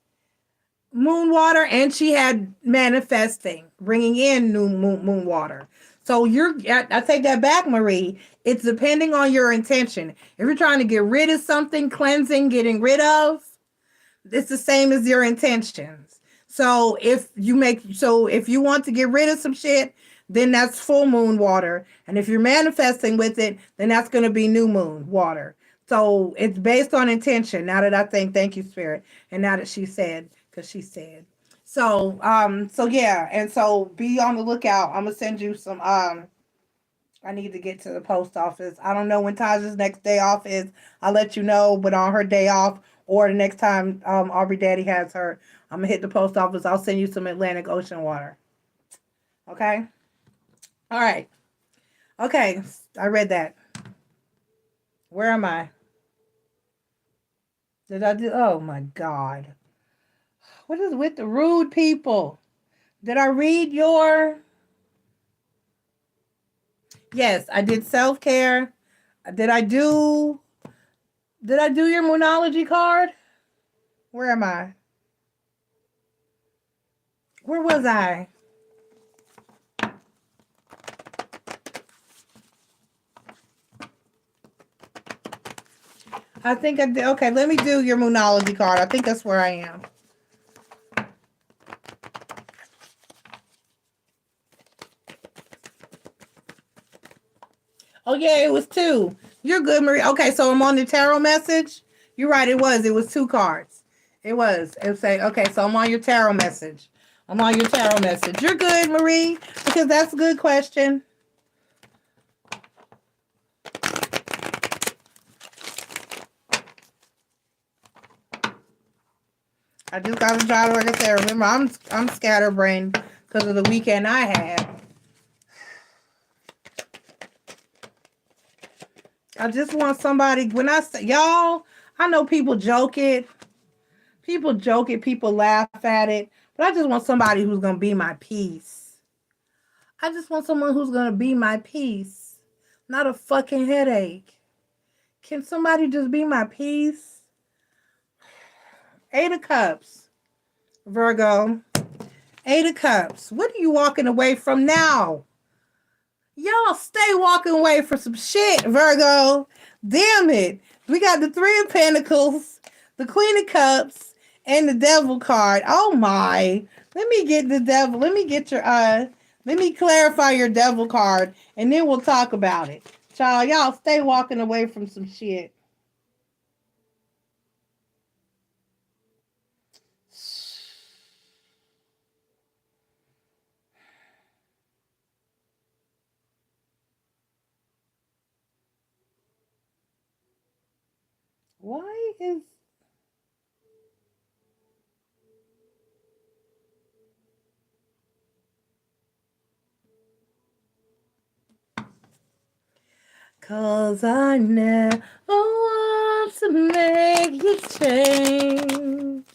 moon water and she had manifesting, bringing in new moon water. So I take that back, Marie. It's depending on your intention. If you're trying to get rid of something, cleansing, getting rid of, it's the same as your intentions. So if you want to get rid of some shit, then that's full moon water. And if you're manifesting with it, then that's going to be new moon water. So it's based on intention. Now that I think, thank you, Spirit. And now that she said, because she said. So yeah. And so be on the lookout. I'm going to send you some, I need to get to the post office. I don't know when Taja's next day off is. I'll let you know, but on her day off or the next time Aubrey Daddy has her, I'm going to hit the post office. I'll send you some Atlantic Ocean water. Okay? All right. Okay. I read that. Where am I? Did I do? Oh, my God. What is with the rude people? Did I read your... Yes, I did self-care. Did I do your Moonology card? Where am I? Where was I? I think I did. Okay, let me do your Moonology card. I think that's where I am. Oh, yeah, it was 2. You're good, Marie. Okay, so I'm on the tarot message. You're right, it was. It was 2 cards. It was. It was say, okay, so I'm on your tarot message. I'm on your tarot message. You're good, Marie, because that's a good question. I just got to try to, like I said, remember, I'm scatterbrained because of the weekend I had. I just want somebody, when I say, y'all, I know people joke it. People joke it, people laugh at it, but I just want somebody who's going to be my peace. I just want someone who's going to be my peace, not a fucking headache. Can somebody just be my peace? 8 of Cups, Virgo. 8 of Cups. What are you walking away from now? Y'all stay walking away from some shit, Virgo. Damn it. We got the 3 of Pentacles, the Queen of Cups, and the Devil card. Oh my. Let me get the Devil. Let me get your let me clarify your Devil card and then we'll talk about it. Child, y'all stay walking away from some shit. Why is... Cause I never want to make you change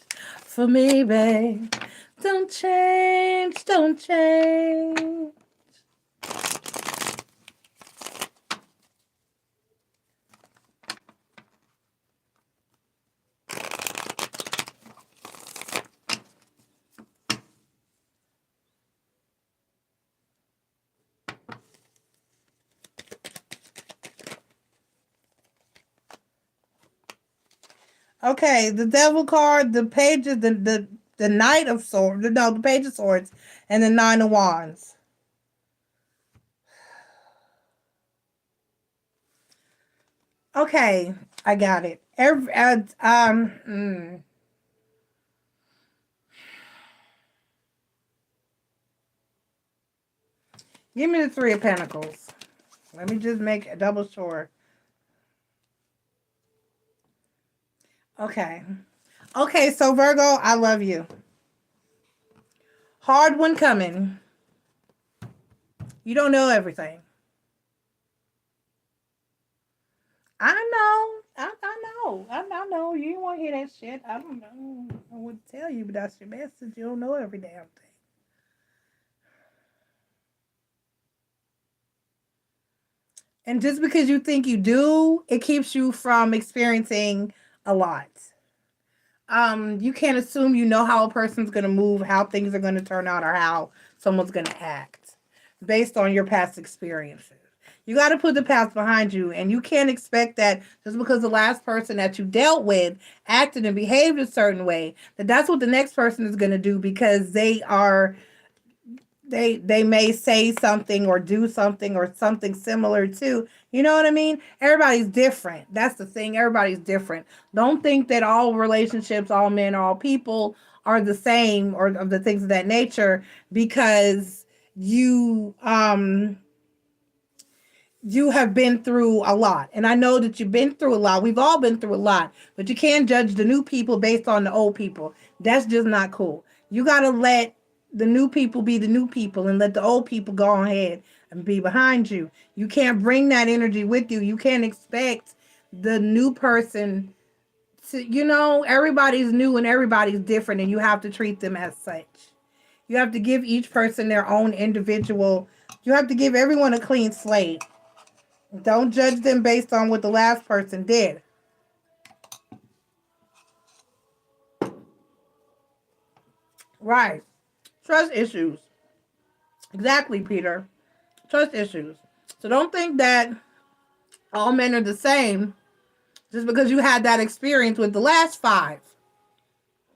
for me, babe. Don't change, don't change. Okay, the Devil card, the Page of the Knight of Swords, no, the Page of Swords, and the Nine of Wands. Okay, I got it. Give me the Three of Pentacles. Let me just make a double sure. Okay. Okay, so Virgo, I love you. Hard one coming. You don't know everything. I know. I know. I know. You didn't want to hear that shit. I don't know. I wouldn't tell you, but that's your message. You don't know every damn thing. And just because you think you do, it keeps you from experiencing a lot. You can't assume you know how a person's going to move, how things are going to turn out, or how someone's going to act based on your past experiences. You got to put the past behind you, and you can't expect that just because the last person that you dealt with acted and behaved a certain way, that that's what the next person is going to do, because they may say something or do something or something similar to, you know what I mean? Everybody's different. That's the thing. Everybody's different. Don't think that all relationships, all men, all people are the same, or of the things of that nature, because you have been through a lot. And I know that you've been through a lot. We've all been through a lot. But you can't judge the new people based on the old people. That's just not cool. You got to let the new people be the new people and let the old people go ahead and be behind you. You can't bring that energy with you. You can't expect the new person to, everybody's new and everybody's different, and you have to treat them as such. You have to give each person their own individual, you have to give everyone a clean slate. Don't judge them based on what the last person did. Right. Trust issues. Exactly, Peter. Trust issues. So don't think that all men are the same just because you had that experience with the last five.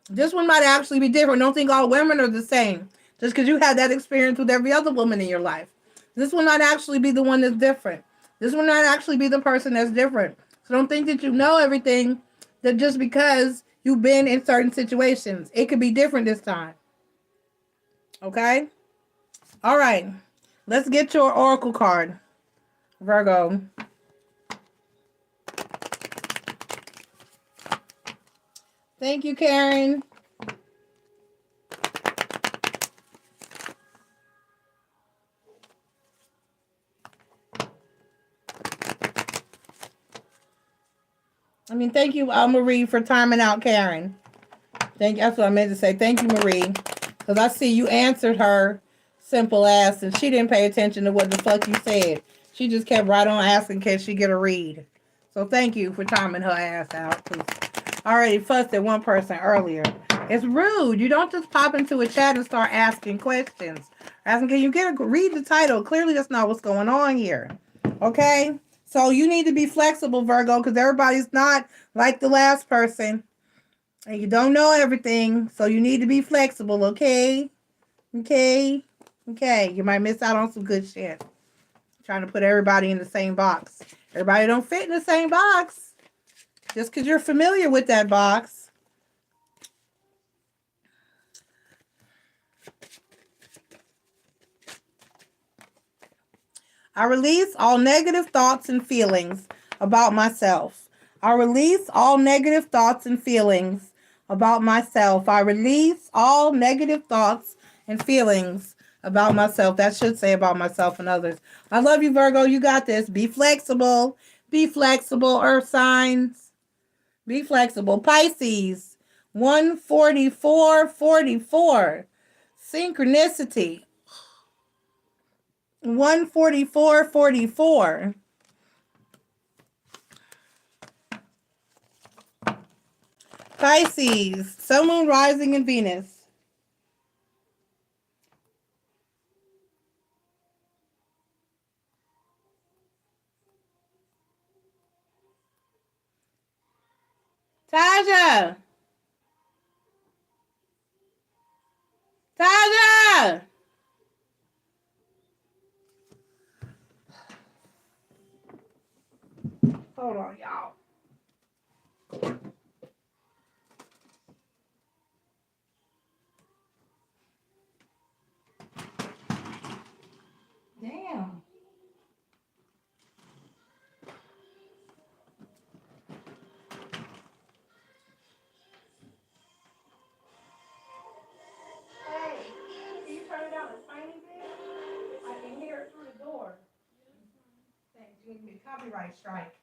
This one might actually be different. Don't think all women are the same just because you had that experience with every other woman in your life. This one might actually be the one that's different. This one might actually be the person that's different. So don't think that you know everything, that just because you've been in certain situations. It could be different this time. Okay? All right. Let's get your oracle card, Virgo. Thank you, Karen. Thank you, Marie, for timing out Karen. That's what I meant to say. Thank you, Marie. Because I see you answered her simple ass, and she didn't pay attention to what the fuck you said. She just kept right on asking, can she get a read? So thank you for timing her ass out. I already fussed at one person earlier. It's rude. You don't just pop into a chat and start asking questions. Asking, can you read the title? Clearly that's not what's going on here. Okay? So you need to be flexible, Virgo, because everybody's not like the last person. And you don't know everything, so you need to be flexible, okay? Okay? Okay. You might miss out on some good shit. Trying to put everybody in the same box. Everybody don't fit in the same box. Just because you're familiar with that box. I release all negative thoughts and feelings about myself. I release all negative thoughts and feelings about myself. I release all negative thoughts and feelings about myself. That should say about myself and others. I love you, Virgo. You got this. Be flexible. Be flexible, Earth signs. Be flexible. Pisces, 14444. Synchronicity. 14444. Pisces, Sun, Moon, Rising, and Venus. Taja. Taja. Hold on, y'all. Damn. Hey, can you turn it down a tiny bit? I can hear it through the door. Thanks. You give me a copyright strike.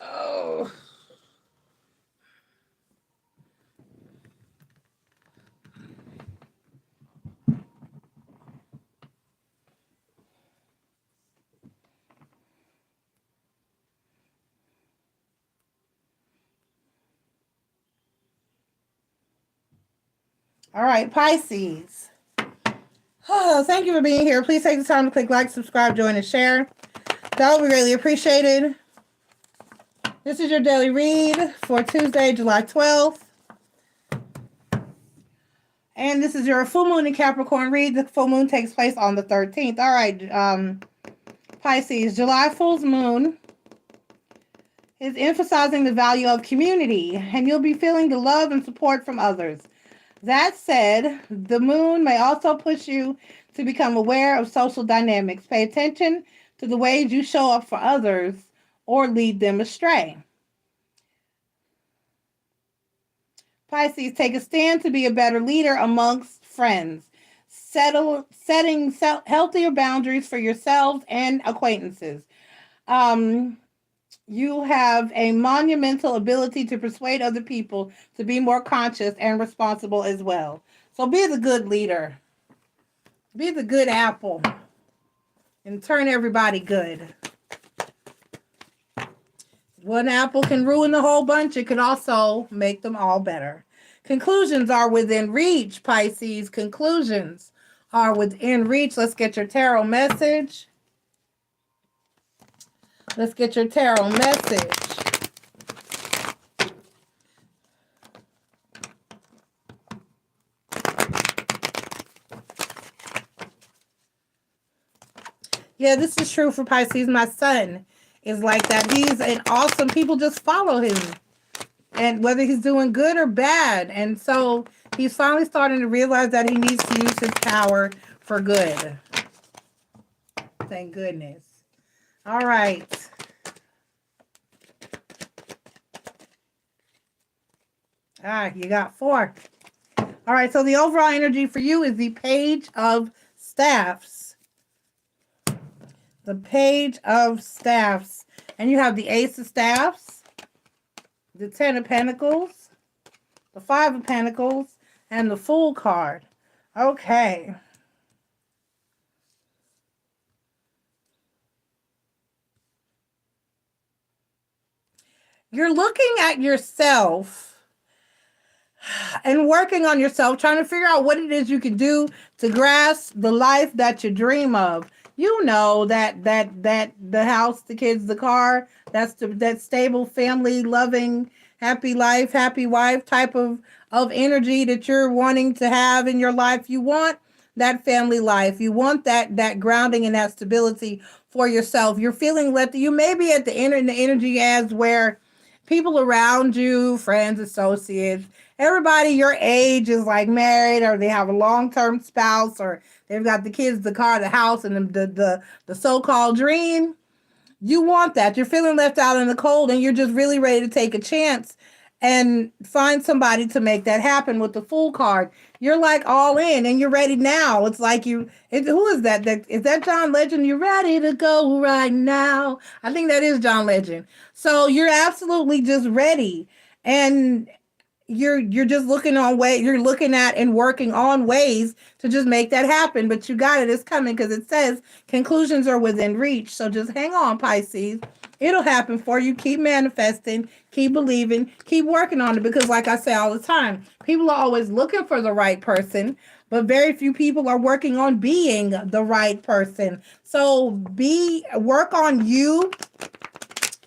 Oh. All right, Pisces. Oh, thank you for being here. Please take the time to click like, subscribe, join, and share. That would be greatly appreciated. This is your daily read for Tuesday, July 12th. And this is your full moon in Capricorn read. The full moon takes place on the 13th. All right, Pisces, July Fool's Moon is emphasizing the value of community, and you'll be feeling the love and support from others. That said, the moon may also push you to become aware of social dynamics. Pay attention to the ways you show up for others or lead them astray. Pisces, take a stand to be a better leader amongst friends. Setting healthier boundaries for yourselves and acquaintances. You have a monumental ability to persuade other people to be more conscious and responsible as well. So be the good leader. Be the good apple. And turn everybody good. One apple can ruin the whole bunch. It could also make them all better. Conclusions are within reach, Pisces. Conclusions are within reach. Let's get your tarot message. Let's get your tarot message. Yeah, this is true for Pisces. My son is like that. He's an awesome, people just follow him. And whether he's doing good or bad. And so he's finally starting to realize that he needs to use his power for good. Thank goodness. All right. You got 4. All right, so the overall energy for you is the Page of Staffs. The Page of Staffs. And you have the Ace of Staffs, the 10 of Pentacles, the 5 of Pentacles, and the Fool card. Okay. You're looking at yourself and working on yourself, trying to figure out what it is you can do to grasp the life that you dream of. You know that the house, the kids, the car, that stable, family, loving, happy life, happy wife type of energy that you're wanting to have in your life. You want that family life. You want that grounding and that stability for yourself. You're feeling you may be at the energy as where people around you, friends, associates, everybody your age is like married, or they have a long-term spouse, or they've got the kids, the car, the house, and the so-called dream. You want that. You're feeling left out in the cold, and you're just really ready to take a chance and find somebody to make that happen with the Fool card. You're like all in, and you're ready now. It's like who is that? Is that John Legend? You're ready to go right now. I think that is John Legend. So you're absolutely just ready, and you're just looking at and working on ways to just make that happen. But you got it. It's coming, because it says conclusions are within reach. So just hang on, Pisces. It'll happen for you. Keep manifesting, keep believing, keep working on it. Because like I say all the time, people are always looking for the right person, but very few people are working on being the right person. So work on you.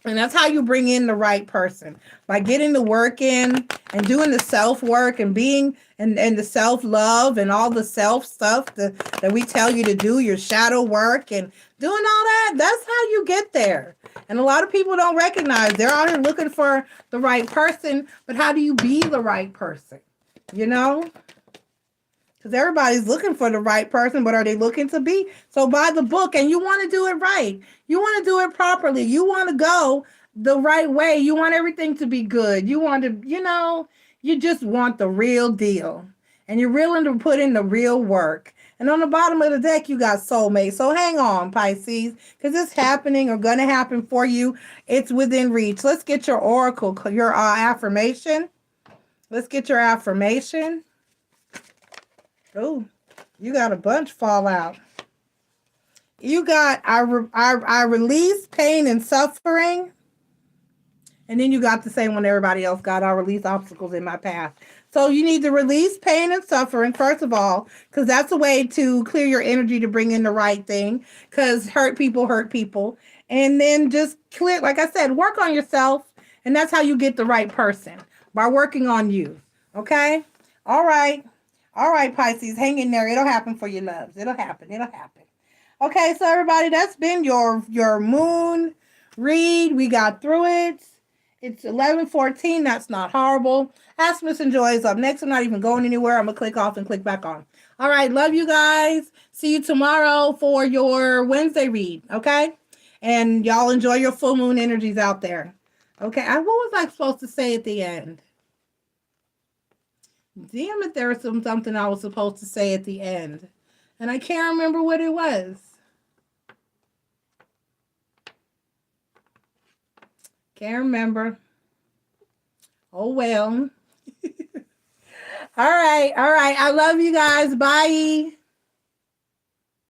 And that's how you bring in the right person, by getting the work in and doing the self work and being and the self love and all the self stuff that we tell you to do, your shadow work and doing all that. That's how you get there. And a lot of people don't recognize they're out here looking for the right person. But how do you be the right person? You know? Because everybody's looking for the right person, but are they looking to be? So buy the book, and you want to do it right. You want to do it properly. You want to go the right way. You want everything to be good. You want to, you just want the real deal. And you're willing to put in the real work. And on the bottom of the deck, you got soulmate. So hang on, Pisces, because it's happening or going to happen for you. It's within reach. Let's get your oracle, your affirmation. Let's get your affirmation. Oh, you got a bunch fall out. You got, I release pain and suffering. And then you got the same one everybody else got. I release obstacles in my path. So you need to release pain and suffering, first of all, because that's a way to clear your energy to bring in the right thing. Because hurt people. And then just clear, like I said, work on yourself. And that's how you get the right person, by working on you. Okay? All right. All right, Pisces, hang in there. It'll happen for you, loves. It'll happen. Okay, so everybody, that's been your moon read. We got through it. It's 11:14. That's not horrible. Ask MissNJoy is up next. I'm not even going anywhere. I'm going to click off and click back on. All right, love you guys. See you tomorrow for your Wednesday read, okay? And y'all enjoy your full moon energies out there. Okay, what was I supposed to say at the end? Damn it, there was something I was supposed to say at the end. And I can't remember what it was. Can't remember. Oh, well. All right. I love you guys. Bye.